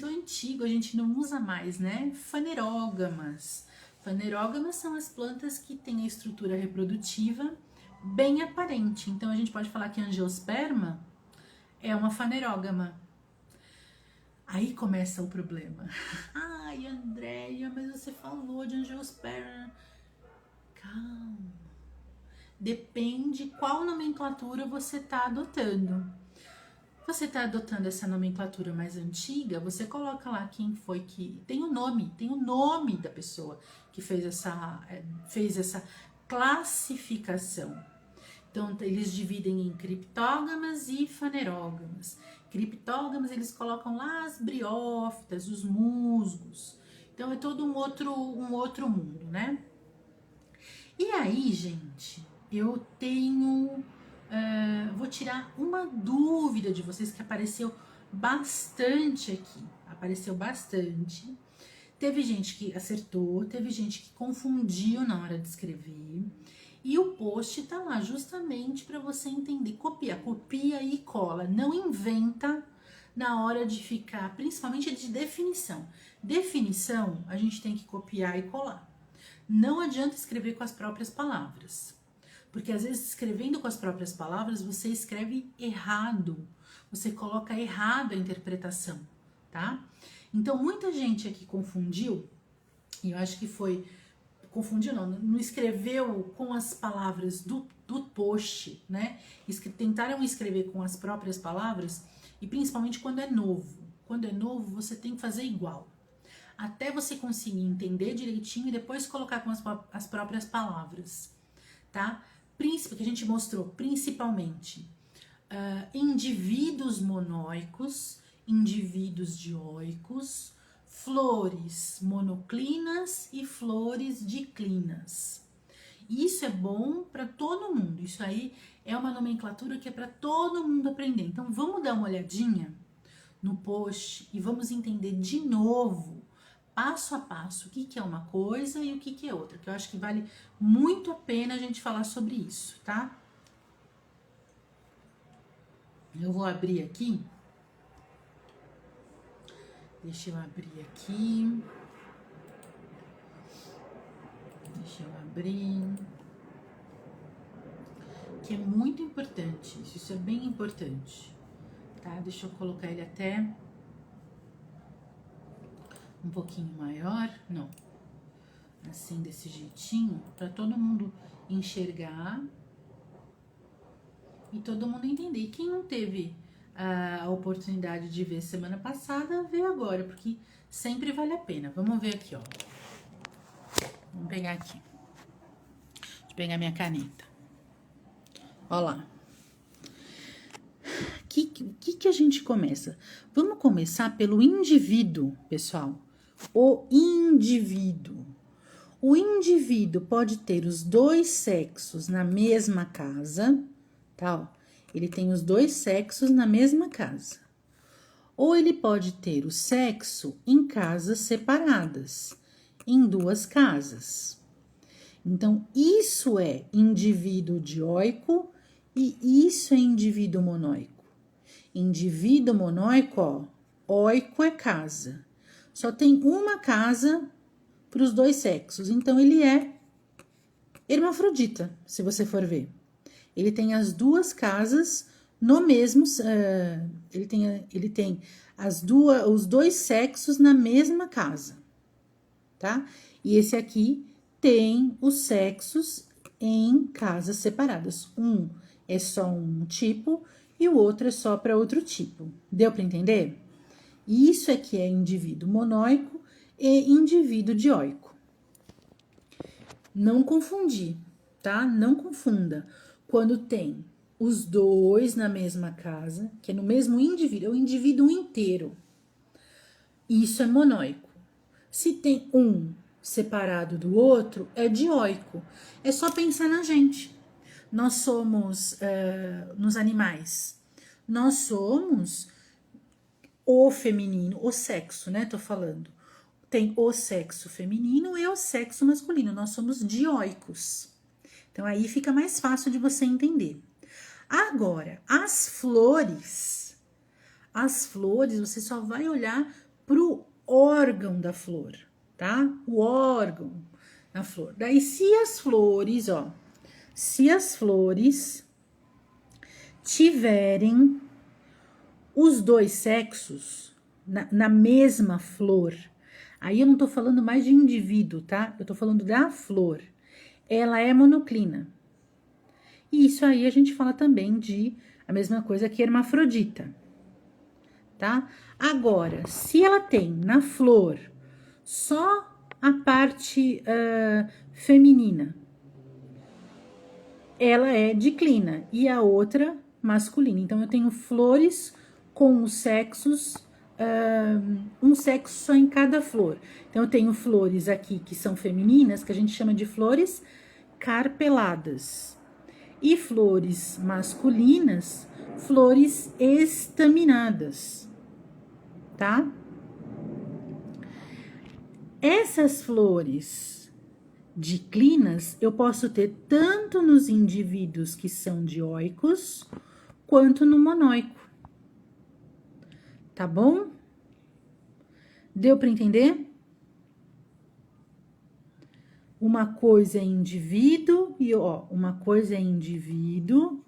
antigo, a gente não usa mais, né? Fanerógamas. Fanerógamas são as plantas que têm a estrutura reprodutiva bem aparente. Então a gente pode falar que angiosperma é uma fanerógama. Aí começa o problema. Ai, Andréia, mas você falou de angiosperma. Calma. Depende qual nomenclatura você está adotando. Você está adotando essa nomenclatura mais antiga, você coloca lá quem foi que... Tem o nome da pessoa que fez essa classificação. Então, eles dividem em criptógamas e fanerógamas. Criptógamas, eles colocam lá as briófitas, os musgos. Então, é todo um outro mundo, né? E aí, gente, eu tenho... vou tirar uma dúvida de vocês que apareceu bastante aqui. Apareceu bastante. Teve gente que acertou, teve gente que confundiu na hora de escrever. E o post tá lá justamente para você entender. Copia e cola. Não inventa na hora de ficar, principalmente de definição. Definição, a gente tem que copiar e colar. Não adianta escrever com as próprias palavras. Porque às vezes escrevendo com as próprias palavras, você escreve errado. Você coloca errado a interpretação, tá? Então muita gente aqui confundiu, e eu acho que foi... Confundiu não escreveu com as palavras do post, né? Tentaram escrever com as próprias palavras, e principalmente quando é novo. Quando é novo, você tem que fazer igual. Até você conseguir entender direitinho e depois colocar com as próprias palavras, tá? Que a gente mostrou principalmente indivíduos monóicos, indivíduos dioicos, flores monoclinas e flores diclinas. Isso é bom para todo mundo. Isso aí é uma nomenclatura que é para todo mundo aprender. Então vamos dar uma olhadinha no post e vamos entender de novo, passo a passo, o que é uma coisa e o que é outra, que eu acho que vale muito a pena a gente falar sobre isso, tá? Eu vou abrir aqui. Deixa eu abrir aqui. Deixa eu abrir. que é muito importante, isso é bem importante, tá? Deixa eu colocar ele até um pouquinho maior, não, assim, desse jeitinho, para todo mundo enxergar e todo mundo entender. E quem não teve a oportunidade de ver semana passada, vê agora, porque sempre vale a pena. Vamos ver aqui, ó. Vamos pegar aqui. Deixa eu pegar minha caneta. Ó lá. Que a gente começa? Vamos começar pelo indivíduo, pessoal. O indivíduo. O indivíduo pode ter os dois sexos na mesma casa, tá? Ele tem os dois sexos na mesma casa. Ou ele pode ter o sexo em casas separadas, em duas casas. Então, isso é indivíduo dioico e isso é indivíduo monóico. Indivíduo monóico, ó, oico é casa. Só tem uma casa para os dois sexos. Então, ele é hermafrodita, se você for ver. Ele tem as duas casas no mesmo... ele tem os dois sexos na mesma casa, tá? E esse aqui tem os sexos em casas separadas. Um é só um tipo e o outro é só para outro tipo. Deu para entender? Isso é que é indivíduo monóico e indivíduo dioico. Não confundir, tá? Não confunda. Quando tem os dois na mesma casa, que é no mesmo indivíduo, é o indivíduo inteiro. Isso é monóico. Se tem um separado do outro, é dioico. É só pensar na gente. Nós somos, nos animais, nós somos o feminino, o sexo, né? Tô falando. Tem o sexo feminino e o sexo masculino. Nós somos dioicos. Então, aí fica mais fácil de você entender. Agora, as flores, você só vai olhar pro órgão da flor, tá? O órgão da flor. Daí, se as flores tiverem os dois sexos na mesma flor, aí eu não tô falando mais de indivíduo, tá? Eu tô falando da flor. Ela é monoclina. E isso aí a gente fala também de a mesma coisa que hermafrodita, tá? Agora, se ela tem na flor só a parte feminina, ela é diclina e a outra masculina. Então, eu tenho flores com os sexos, um sexo só em cada flor. Então, eu tenho flores aqui que são femininas, que a gente chama de flores carpeladas. E flores masculinas, flores estaminadas, tá? Essas flores diclinas eu posso ter tanto nos indivíduos que são dioicos, quanto no monóico. Tá bom? Deu para entender? Uma coisa é indivíduo e uma coisa é indivíduo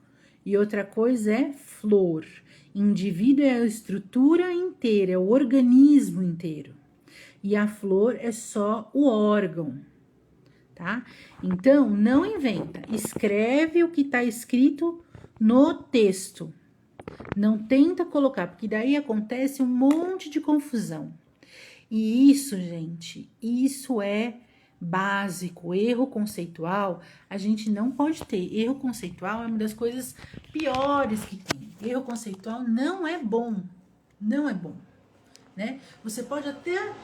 e outra coisa é flor. Indivíduo é a estrutura inteira, é o organismo inteiro. E a flor é só o órgão, tá? Então, não inventa. Escreve o que tá escrito no texto. Não tenta colocar, porque daí acontece um monte de confusão. E isso, gente, isso é básico. Erro conceitual, a gente não pode ter. Erro conceitual é uma das coisas piores que tem. Erro conceitual não é bom. Não é bom, né? Você pode até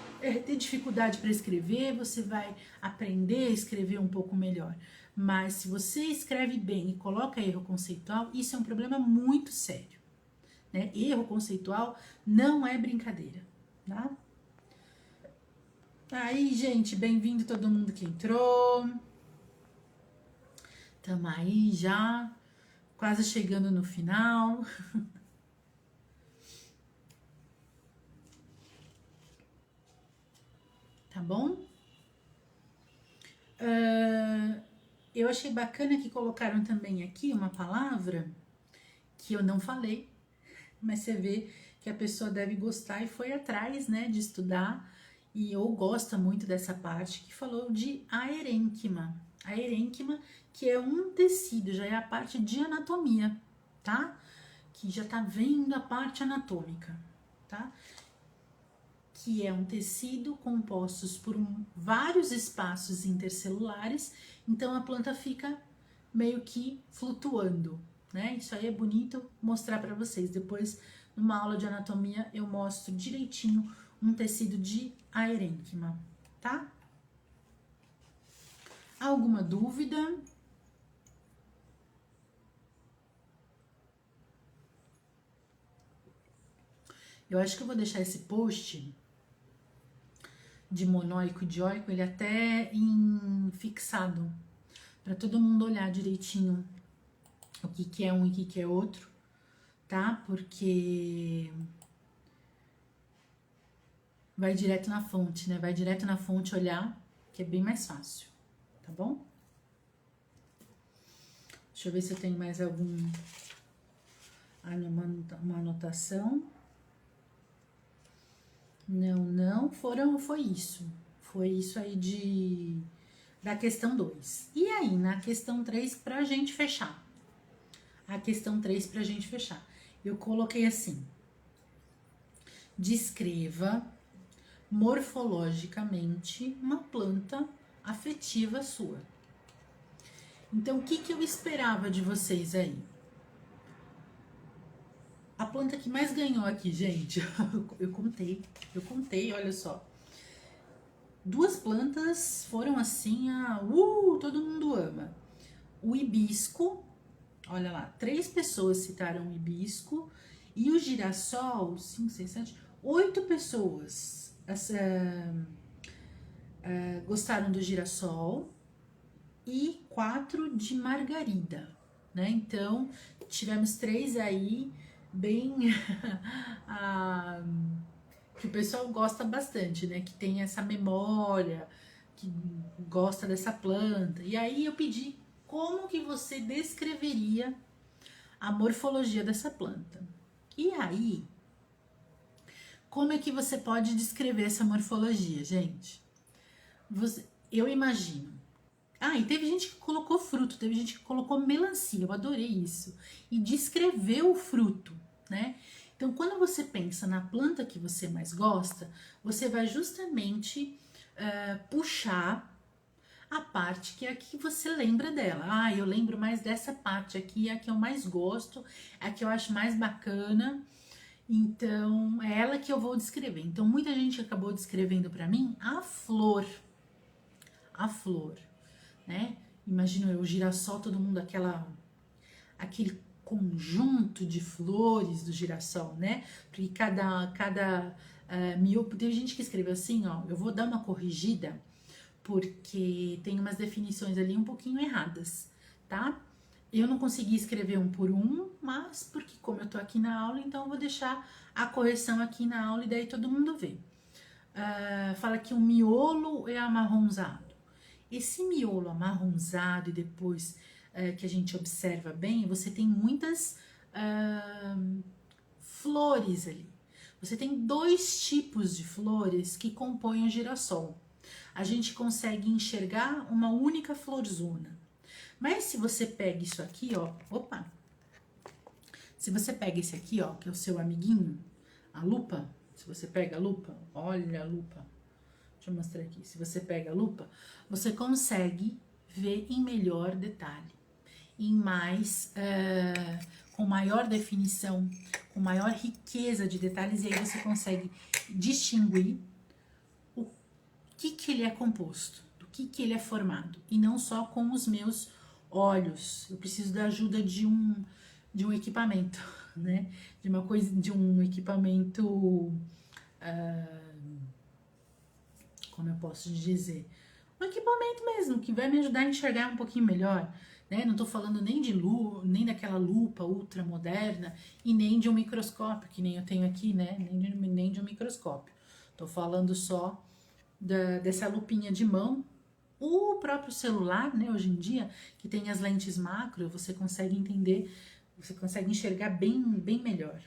ter dificuldade para escrever, você vai aprender a escrever um pouco melhor. Mas se você escreve bem e coloca erro conceitual, isso é um problema muito sério, né? Erro conceitual não é brincadeira, tá? Aí, gente, bem-vindo todo mundo que entrou. Tamo aí já, quase chegando no final. Tá bom? Eu achei bacana que colocaram também aqui uma palavra que eu não falei, mas você vê que a pessoa deve gostar e foi atrás, né, de estudar, e ou gosta muito dessa parte, que falou de aerênquima. Aerênquima, que é um tecido, já é a parte de anatomia, tá? Que já tá vendo a parte anatômica, tá? Que é um tecido compostos por vários espaços intercelulares, então a planta fica meio que flutuando, né? Isso aí é bonito mostrar para vocês. Depois, numa aula de anatomia, eu mostro direitinho um tecido de aerênquima, tá? Alguma dúvida? Eu acho que eu vou deixar esse post de monóico e dioico, ele até fixado, para todo mundo olhar direitinho o que que é um e o que que é outro, tá? Porque vai direto na fonte, né? Vai direto na fonte olhar, que é bem mais fácil, tá bom? Deixa eu ver se eu tenho mais alguma uma anotação. Não, foi isso. Foi isso aí da questão 2. E aí, na questão 3, pra gente fechar. A questão 3 pra gente fechar. Eu coloquei assim: descreva morfologicamente uma planta afetiva sua. Então, o que que eu esperava de vocês aí? A planta que mais ganhou aqui, gente, eu contei, olha só. 2 plantas foram assim, todo mundo ama. O hibisco, olha lá, 3 pessoas citaram o hibisco, e o girassol, 5, 6, 7, 8 pessoas gostaram do girassol e 4 de margarida, né? Então, tivemos 3 aí, bem... que o pessoal gosta bastante, né? Que tem essa memória, que gosta dessa planta. E aí eu pedi como que você descreveria a morfologia dessa planta. E aí, como é que você pode descrever essa morfologia, gente? Eu imagino. E teve gente que colocou fruto, teve gente que colocou melancia, eu adorei isso. E descreveu o fruto, né? Então, quando você pensa na planta que você mais gosta, você vai justamente puxar a parte que é a que você lembra dela. Eu lembro mais dessa parte aqui, é a que eu mais gosto, é a que eu acho mais bacana. Então, é ela que eu vou descrever. Então, muita gente acabou descrevendo para mim a flor. A flor, né? Imagino eu, o girassol, todo mundo aquele conjunto de flores do girassol, né? Porque cada miopo, teve gente que escreveu assim, ó, eu vou dar uma corrigida, porque tem umas definições ali um pouquinho erradas, tá? Eu não consegui escrever um por um, mas porque como eu tô aqui na aula, então eu vou deixar a correção aqui na aula e daí todo mundo vê. Fala que o miolo é amarronzado. Esse miolo amarronzado e depois que a gente observa bem, você tem muitas flores ali. Você tem 2 tipos de flores que compõem o girassol. A gente consegue enxergar uma única florzona. Mas se você pega isso aqui, ó, se você pega esse aqui, ó, que é o seu amiguinho, a lupa, se você pega a lupa, olha a lupa, deixa eu mostrar aqui, se você pega a lupa, você consegue ver em melhor detalhe, com maior definição, com maior riqueza de detalhes, e aí você consegue distinguir o que ele é composto, do que ele é formado, e não só com os meus olhos. Eu preciso da ajuda de um equipamento, né? De um equipamento, como eu posso dizer? Um equipamento mesmo, que vai me ajudar a enxergar um pouquinho melhor, né? Não tô falando nem daquela lupa ultra moderna e nem de um microscópio, que nem eu tenho aqui, né? Nem de um microscópio. Tô falando só dessa lupinha de mão, O próprio celular, né, hoje em dia, que tem as lentes macro, você consegue entender, você consegue enxergar bem melhor.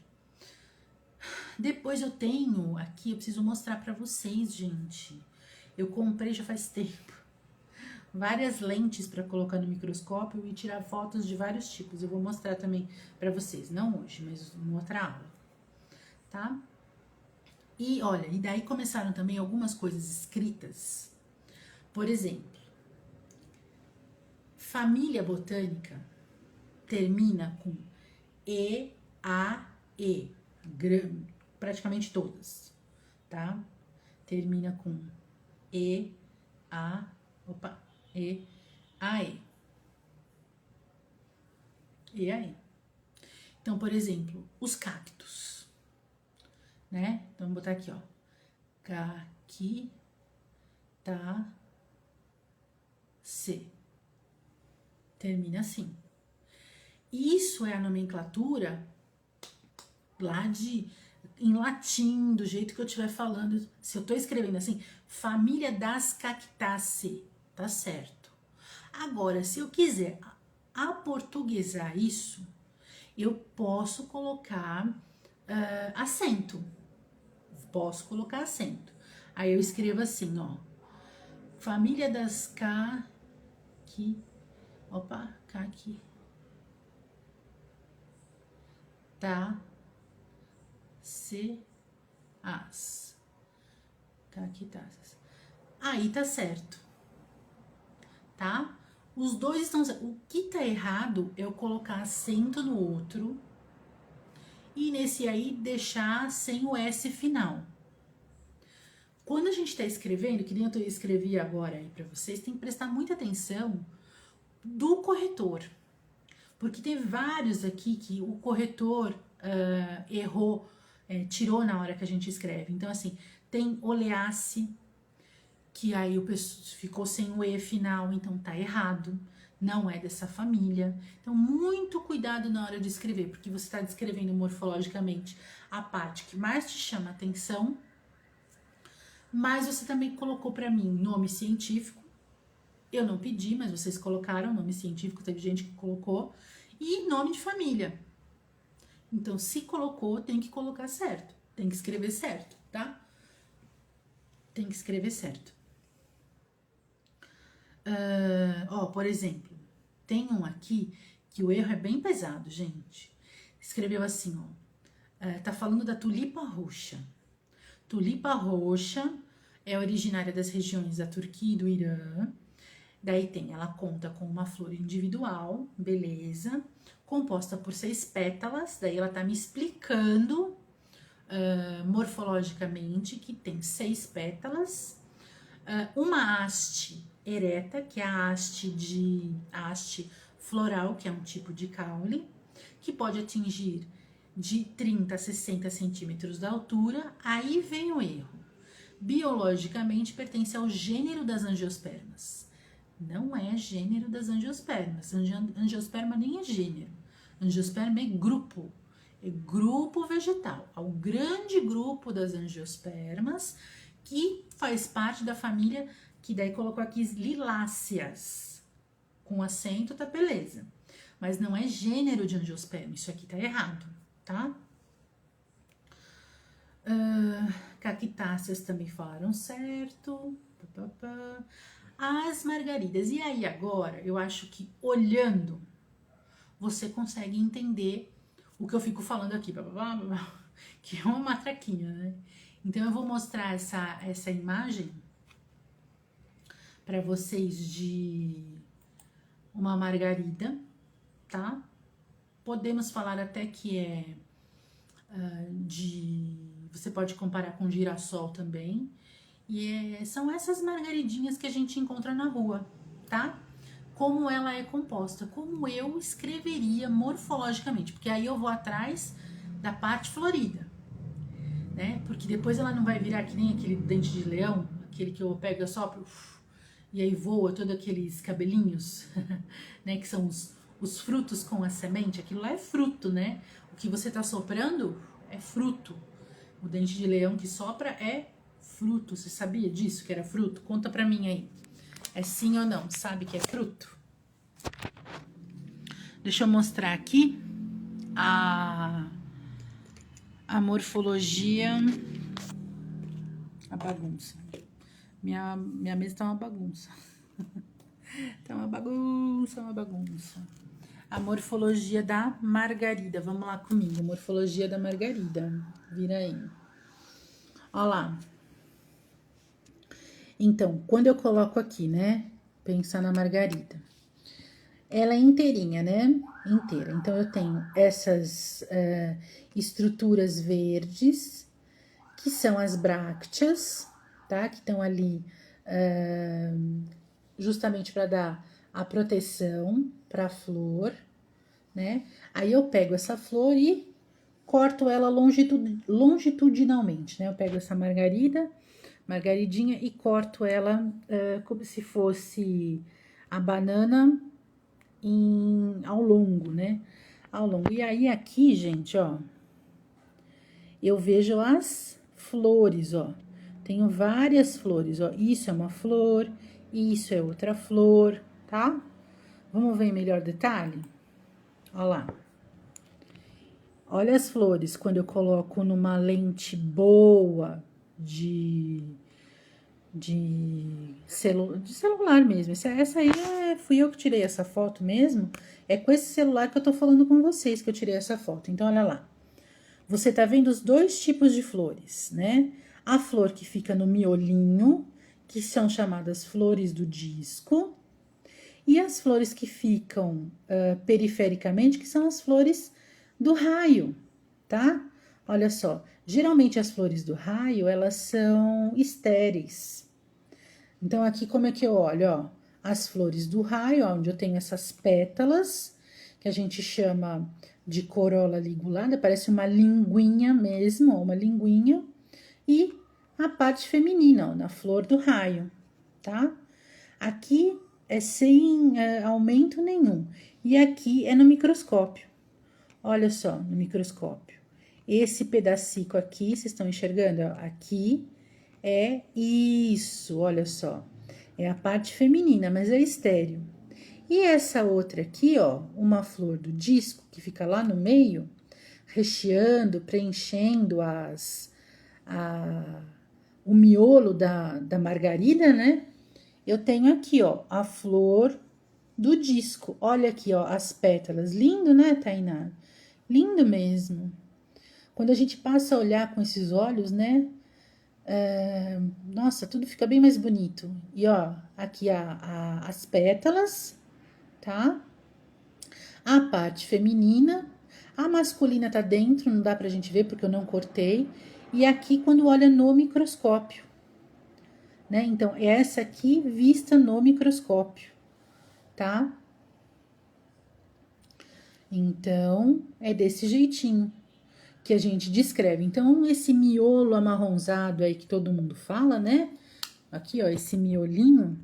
Depois eu tenho aqui, eu preciso mostrar pra vocês, gente. Eu comprei já faz tempo várias lentes para colocar no microscópio e tirar fotos de vários tipos. Eu vou mostrar também pra vocês, não hoje, mas em outra aula, tá? E olha, e daí começaram também algumas coisas escritas. Por exemplo, família botânica termina com E, A, E. Praticamente todas, tá? Termina com E, A, opa, E, A, E. E aí? Então, por exemplo, os cactos, né? Então, vamos botar aqui, ó. Caqui, tá, C. Termina assim. Isso é a nomenclatura lá em latim, do jeito que eu estiver falando. Se eu tô escrevendo assim, família das Cactaceae, tá certo. Agora, se eu quiser aportuguesar isso, eu posso colocar acento. Posso colocar acento. Aí eu escrevo assim, ó. Família das caqui. Opa, caqui. Tá. As. Cactáceas. Aí tá certo. Tá? Os dois estão certos. O que tá errado é eu colocar acento no outro e nesse aí deixar sem o S final. Quando a gente tá escrevendo, que nem eu escrevi agora aí pra vocês, tem que prestar muita atenção do corretor. Porque tem vários aqui que o corretor errou, tirou na hora que a gente escreve. Então, assim, tem oleace, que aí o ficou sem o E final, então tá errado. Não é dessa família. Então, muito cuidado na hora de escrever, porque você está descrevendo morfologicamente a parte que mais te chama atenção, mas você também colocou para mim nome científico. Eu não pedi, mas vocês colocaram nome científico, teve gente que colocou, e nome de família. Então, se colocou, tem que colocar certo, tem que escrever certo, tá? Tem que escrever certo. Por exemplo, tem um aqui que o erro é bem pesado, gente. Escreveu assim, ó. Tá falando da tulipa roxa. Tulipa roxa é originária das regiões da Turquia e do Irã. Daí ela conta com uma flor individual, beleza, composta por 6 pétalas. Daí ela tá me explicando morfologicamente que tem 6 pétalas, uma haste ereta, que é a haste floral, que é um tipo de caule, que pode atingir de 30 a 60 centímetros da altura. Aí vem o erro. Biologicamente pertence ao gênero das angiospermas. Não é gênero das angiospermas. Angiosperma nem é gênero. Angiosperma é grupo. É grupo vegetal. É o grande grupo das angiospermas, que faz parte da família, que daí colocou aqui liláceas. Com acento, tá beleza. Mas não é gênero de angiosperma. Isso aqui tá errado, tá? Cactáceas também falaram certo. As margaridas. E aí agora, eu acho que olhando, você consegue entender o que eu fico falando aqui, que é uma matraquinha, né? Então eu vou mostrar essa imagem para vocês de uma margarida, tá? Podemos falar até que é você pode comparar com girassol também. E são essas margaridinhas que a gente encontra na rua, tá? Como ela é composta, como eu escreveria morfologicamente, porque aí eu vou atrás da parte florida, né? Porque depois ela não vai virar que nem aquele dente de leão, aquele que eu pego só e aí voa todos aqueles cabelinhos, né? Que são os frutos com a semente. Aquilo lá é fruto, né? O que você tá soprando é fruto. O dente de leão que sopra é fruto. Você sabia disso, que era fruto? Conta pra mim aí. É sim ou não? Sabe que é fruto? Deixa eu mostrar aqui a morfologia, a bagunça. Minha mesa tá uma bagunça. Tá uma bagunça, uma bagunça. A morfologia da margarida. Vamos lá comigo. Morfologia da margarida. Vira aí. Ó lá. Então, quando eu coloco aqui, né? Pensar na margarida. Ela é inteirinha, né? Inteira. Então, eu tenho essas estruturas verdes, que são as brácteas, tá? Que estão ali justamente para dar a proteção para a flor, né? Aí eu pego essa flor e corto ela longitudinalmente, né? Eu pego essa margaridinha e corto ela como se fosse a banana ao longo, né? Ao longo. E aí aqui, gente, ó, eu vejo as flores, ó. Tenho várias flores, ó. Isso é uma flor, isso é outra flor, tá? Vamos ver em melhor detalhe? Ó lá. Olha as flores quando eu coloco numa lente boa de celular mesmo. Essa aí fui eu que tirei essa foto mesmo. É com esse celular que eu tô falando com vocês que eu tirei essa foto. Então, olha lá. Você tá vendo os dois tipos de flores, né? A flor que fica no miolinho, que são chamadas flores do disco, e as flores que ficam perifericamente, que são as flores do raio, tá? Olha só, geralmente as flores do raio, elas são estéreis. Então, aqui como é que eu olho, ó? As flores do raio, onde eu tenho essas pétalas, que a gente chama de corola ligulada, parece uma linguinha mesmo, ó, uma linguinha. E a parte feminina, ó, na flor do raio, tá? Aqui é sem aumento nenhum. E aqui é no microscópio. Olha só, no microscópio. Esse pedacico aqui, vocês estão enxergando? Ó, aqui é isso, olha só. É a parte feminina, mas é estéreo. E essa outra aqui, ó, uma flor do disco, que fica lá no meio, recheando, preenchendo o miolo da margarida, né? Eu tenho aqui, ó, a flor do disco. Olha aqui, ó, as pétalas. Lindo, né, Tainá? Lindo mesmo. Quando a gente passa a olhar com esses olhos, né? Nossa, tudo fica bem mais bonito. E ó, aqui as pétalas, tá? A parte feminina, a masculina tá dentro, não dá pra gente ver porque eu não cortei. E aqui quando olha no microscópio, né? Então, essa aqui vista no microscópio, tá? Então, é desse jeitinho que a gente descreve. Então, esse miolo amarronzado aí que todo mundo fala, né? Aqui, ó, esse miolinho.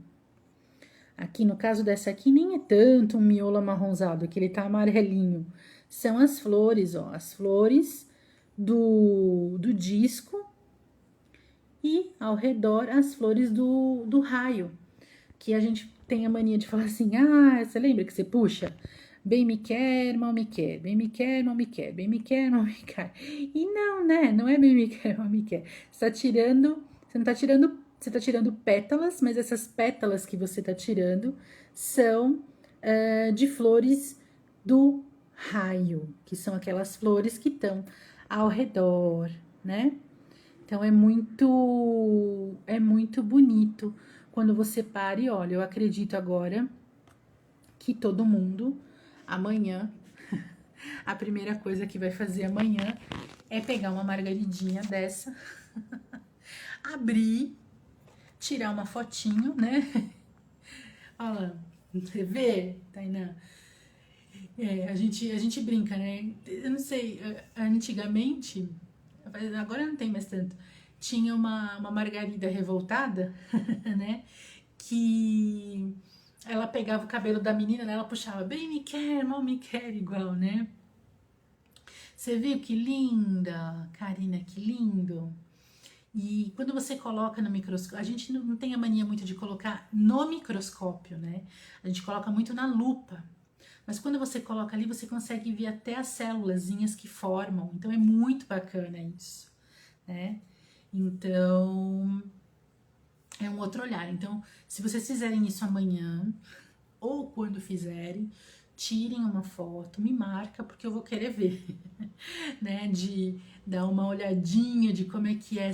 Aqui, no caso dessa aqui, nem é tanto um miolo amarronzado, que ele tá amarelinho. São as flores, ó, as flores do disco e ao redor as flores do raio, que a gente tem a mania de falar assim, você lembra que você puxa? Bem me quer, mal me quer, bem me quer, mal me quer, bem me quer, mal me quer. E não, né? Não é bem me quer, mal me quer. Você não tá tirando, você tá tirando pétalas, mas essas pétalas que você tá tirando são de flores do raio, que são aquelas flores que estão ao redor, né? Então é muito bonito quando você para e olha. Eu acredito agora que todo mundo amanhã, a primeira coisa que vai fazer amanhã é pegar uma margaridinha dessa, abrir, tirar uma fotinho, né? Olha, você vê, Tainá? A gente brinca, né? Eu não sei, antigamente, agora não tem mais tanto, tinha uma margarida revoltada, né? Que ela pegava o cabelo da menina, né? Ela puxava, bem me quer, mal me quer, igual, né? Você viu que linda, Karina, que lindo? E quando você coloca no microscópio, a gente não tem a mania muito de colocar no microscópio, né? A gente coloca muito na lupa. Mas quando você coloca ali, você consegue ver até as célulazinhas que formam. Então é muito bacana isso, né? Então é um outro olhar. Então, se vocês fizerem isso amanhã ou quando fizerem, tirem uma foto, me marca porque eu vou querer ver, né? De dar uma olhadinha de como é que é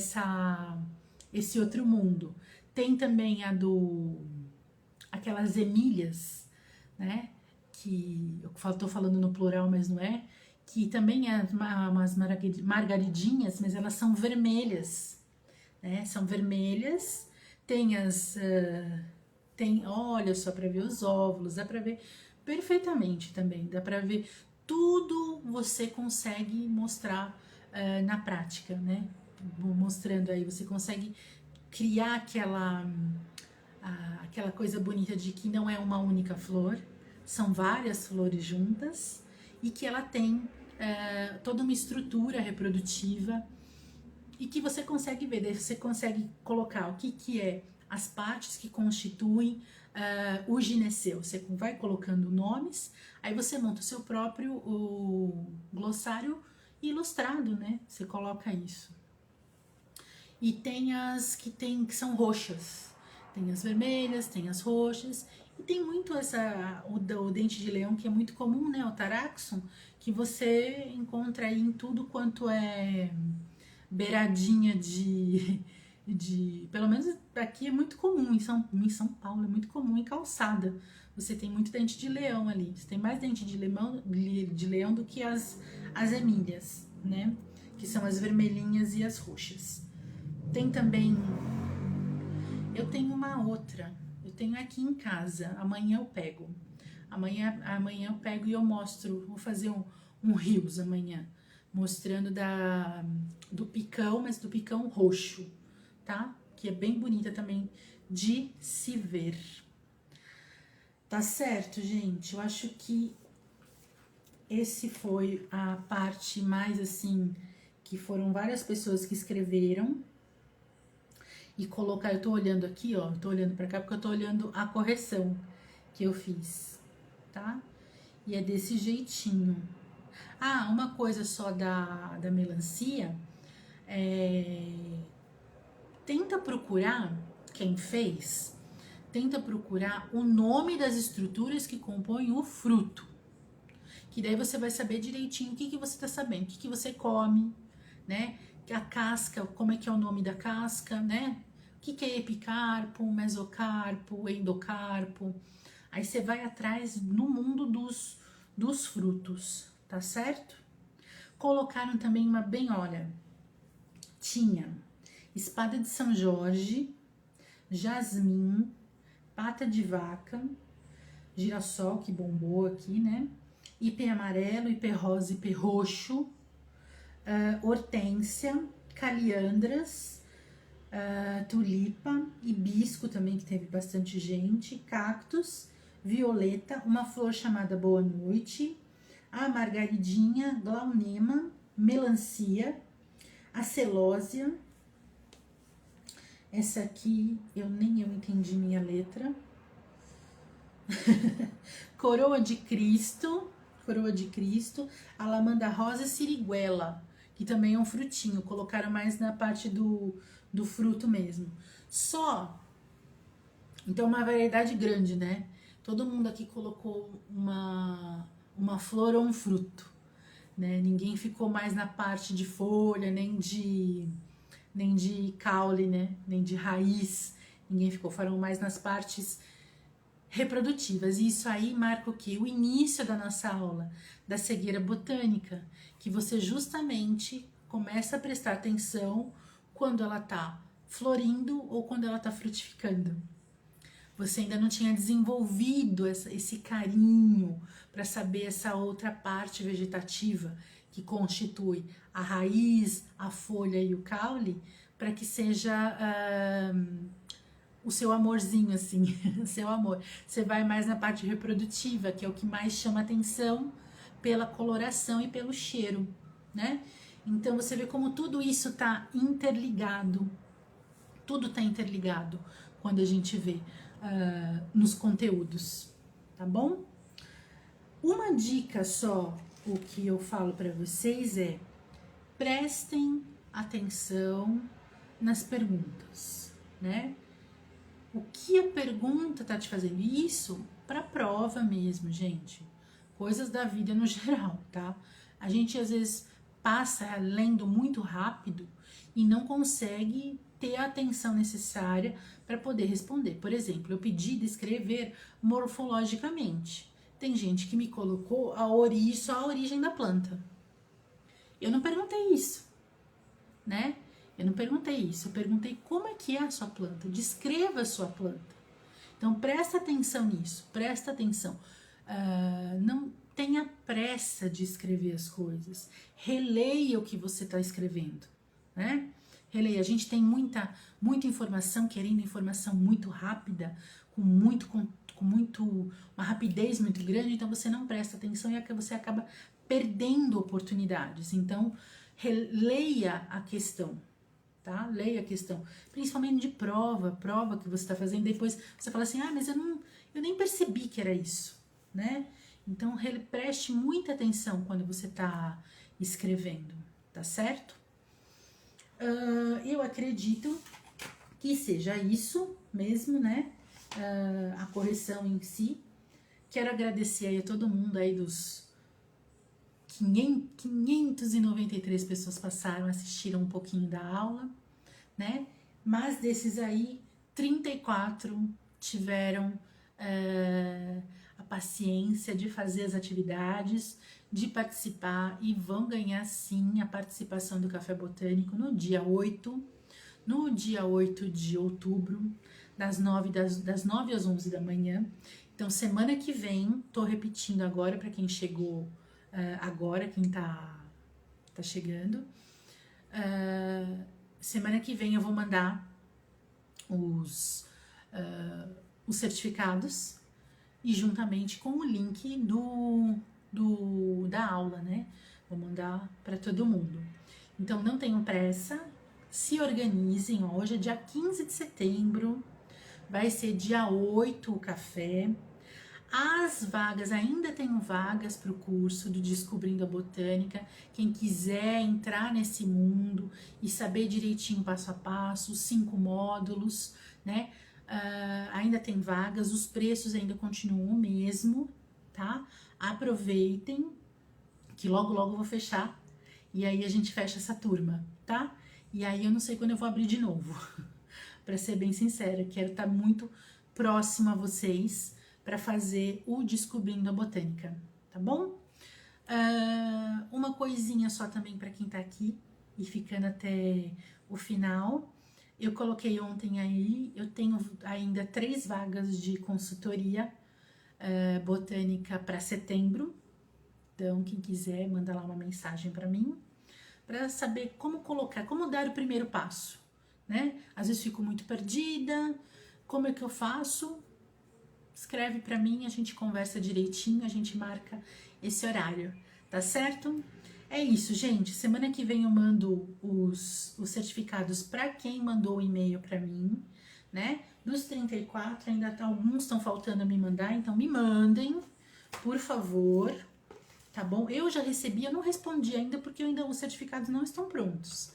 esse outro mundo. Tem também aquelas emílias, né? Que eu tô falando no plural, mas não é. Que também é umas margaridinhas, mas elas são vermelhas, né? São vermelhas. Tem olha só para ver os óvulos, dá para ver perfeitamente também, dá para ver tudo, você consegue mostrar na prática, né? Mostrando aí, você consegue criar aquela coisa bonita de que não é uma única flor, são várias flores juntas e que ela tem toda uma estrutura reprodutiva e que você consegue ver, daí você consegue colocar o que é as partes que constituem o gineceu. Você vai colocando nomes, aí você monta o seu próprio glossário ilustrado, né? Você coloca isso. E tem as que são roxas. Tem as vermelhas, tem as roxas. E tem muito o dente de leão, que é muito comum, né? O Taraxon, que você encontra aí em tudo quanto é beiradinha pelo menos aqui é muito comum, em São Paulo é muito comum em calçada. Você tem muito dente de leão ali. Você tem mais dente de leão do que as emílias, né? Que são as vermelhinhas e as roxas. Tem também. Eu tenho uma outra. Eu tenho aqui em casa. Amanhã eu pego. Amanhã eu pego e eu mostro. Vou fazer um reels amanhã. Mostrando do picão, mas do picão roxo, tá? Que é bem bonita também de se ver. Tá certo, gente? Eu acho que esse foi a parte mais assim, que foram várias pessoas que escreveram e colocar. Eu tô olhando aqui, ó, tô olhando pra cá porque eu tô olhando a correção que eu fiz, tá? E é desse jeitinho. Ah, uma coisa só da melancia, tenta procurar quem fez, tenta procurar o nome das estruturas que compõem o fruto, que daí você vai saber direitinho o que você tá sabendo, o que você come, né? A casca, como é que é o nome da casca, né? O que é epicarpo, mesocarpo, endocarpo. Aí você vai atrás no mundo dos frutos, tá certo? Colocaram também olha, tinha espada de São Jorge, jasmim, pata de vaca, girassol que bombou aqui, né? Ipê amarelo, ipê rosa, ipê roxo, hortênsia, caliandras, tulipa, hibisco também, que teve bastante gente, cactus, violeta, uma flor chamada Boa Noite, a margaridinha, glaunema, melancia, a celósia. Essa aqui nem eu entendi minha letra. Coroa de Cristo, a lamanda rosa siriguela, que também é um frutinho, colocaram mais na parte do fruto mesmo. Então uma variedade grande, né? Todo mundo aqui colocou uma flor ou um fruto, né? Ninguém ficou mais na parte de folha, nem de caule, né? Nem de raiz. Ninguém ficou, foram mais nas partes reprodutivas. E isso aí marca o quê? O início da nossa aula da cegueira botânica, que você justamente começa a prestar atenção quando ela tá florindo ou quando ela tá frutificando. Você ainda não tinha desenvolvido esse carinho para saber essa outra parte vegetativa que constitui a raiz, a folha e o caule, para que seja o seu amorzinho, assim, o seu amor. Você vai mais na parte reprodutiva, que é o que mais chama atenção pela coloração e pelo cheiro, né? Então você vê como tudo isso está interligado, tudo está interligado quando a gente vê nos conteúdos, tá bom? Uma dica só, o que eu falo para vocês é: prestem atenção nas perguntas, né? O que a pergunta tá te fazendo? Isso para prova mesmo, gente. Coisas da vida no geral, tá? A gente às vezes passa lendo muito rápido e não consegue ter a atenção necessária para poder responder. Por exemplo, eu pedi descrever morfologicamente. Tem gente que me colocou só a origem da planta. Eu não perguntei isso, né? Eu não perguntei isso, eu perguntei como é que é a sua planta, descreva a sua planta. Então presta atenção nisso, presta atenção. Não tenha pressa de escrever as coisas, releia o que você está escrevendo, né? Releia, a gente tem muita informação, querendo informação muito rápida, com uma rapidez muito grande, então você não presta atenção e você acaba perdendo oportunidades. Então, releia a questão, tá? Leia a questão, principalmente de prova que você está fazendo, depois você fala assim, mas eu nem percebi que era isso, né? Então, preste muita atenção quando você está escrevendo, tá certo? Eu acredito que seja isso mesmo, né? A correção em si. Quero agradecer aí a todo mundo aí dos 593 pessoas passaram, assistiram um pouquinho da aula, né? Mas desses aí, 34 tiveram a paciência de fazer as atividades, de participar e vão ganhar sim a participação do Café Botânico no dia 8 de outubro, das 9 às 11 da manhã. Então, semana que vem, tô repetindo agora para quem chegou agora, quem tá chegando. Semana que vem eu vou mandar os certificados e juntamente com o link da aula, né? Vou mandar para todo mundo. Então não tenham pressa, se organizem. Hoje é dia 15 de setembro, vai ser dia 8 o café. As vagas, ainda tenho vagas para o curso do Descobrindo a Botânica. Quem quiser entrar nesse mundo e saber direitinho passo a passo, os 5 módulos, né? Ainda tem vagas, os preços ainda continuam o mesmo, tá? Aproveitem, que logo eu vou fechar. E aí a gente fecha essa turma, tá? E aí eu não sei quando eu vou abrir de novo. Para ser bem sincera, quero estar muito próxima a vocês para fazer o Descobrindo a Botânica, tá bom? Uma coisinha só também para quem tá aqui e ficando até o final. Eu coloquei ontem aí, eu tenho ainda 3 vagas de consultoria botânica para setembro. Então, quem quiser, manda lá uma mensagem para mim, para saber como dar o primeiro passo, né? Às vezes fico muito perdida, como é que eu faço? Escreve para mim, a gente conversa direitinho, a gente marca esse horário, tá certo? É isso, gente. Semana que vem eu mando os certificados para quem mandou o e-mail para mim, né? Dos 34, ainda alguns estão faltando a me mandar, então me mandem, por favor, tá bom? Eu já recebi, eu não respondi ainda porque os certificados não estão prontos.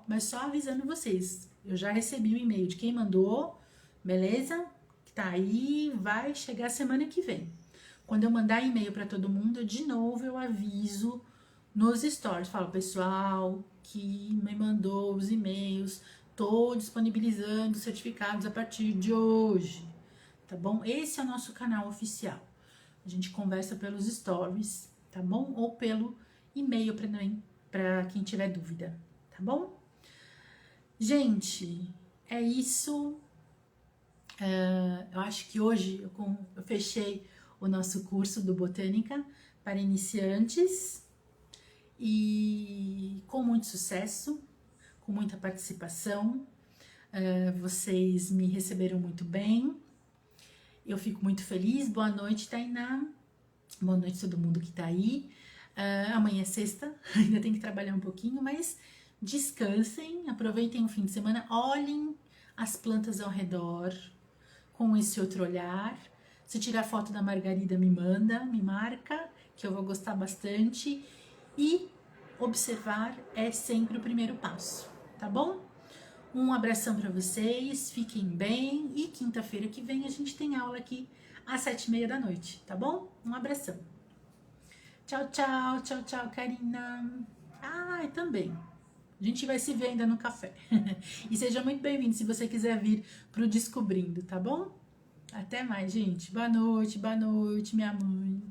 Mas só avisando vocês, eu já recebi o e-mail de quem mandou, beleza? Tá aí, vai chegar semana que vem. Quando eu mandar e-mail para todo mundo, de novo eu aviso nos stories. Falo, pessoal que me mandou os e-mails, tô disponibilizando certificados a partir de hoje, tá bom? Esse é o nosso canal oficial. A gente conversa pelos stories, tá bom? Ou pelo e-mail para quem tiver dúvida, tá bom? Gente, é isso. Eu acho que hoje eu fechei o nosso curso do Botânica para iniciantes e com muito sucesso, com muita participação. Vocês me receberam muito bem, eu fico muito feliz. Boa noite, Tainá. Boa noite a todo mundo que tá aí. Amanhã é sexta, ainda tem que trabalhar um pouquinho, mas descansem, aproveitem o fim de semana, olhem as plantas ao redor com esse outro olhar. Se tirar foto da Margarida, me manda, me marca, que eu vou gostar bastante. E observar é sempre o primeiro passo, tá bom? Um abração para vocês, fiquem bem e quinta-feira que vem a gente tem aula aqui às 7h30 da noite, tá bom? Um abração. Tchau, tchau, tchau, tchau, Karina. E também, a gente vai se ver ainda no café. E seja muito bem-vindo se você quiser vir pro Descobrindo, tá bom? Até mais, gente. Boa noite, minha mãe.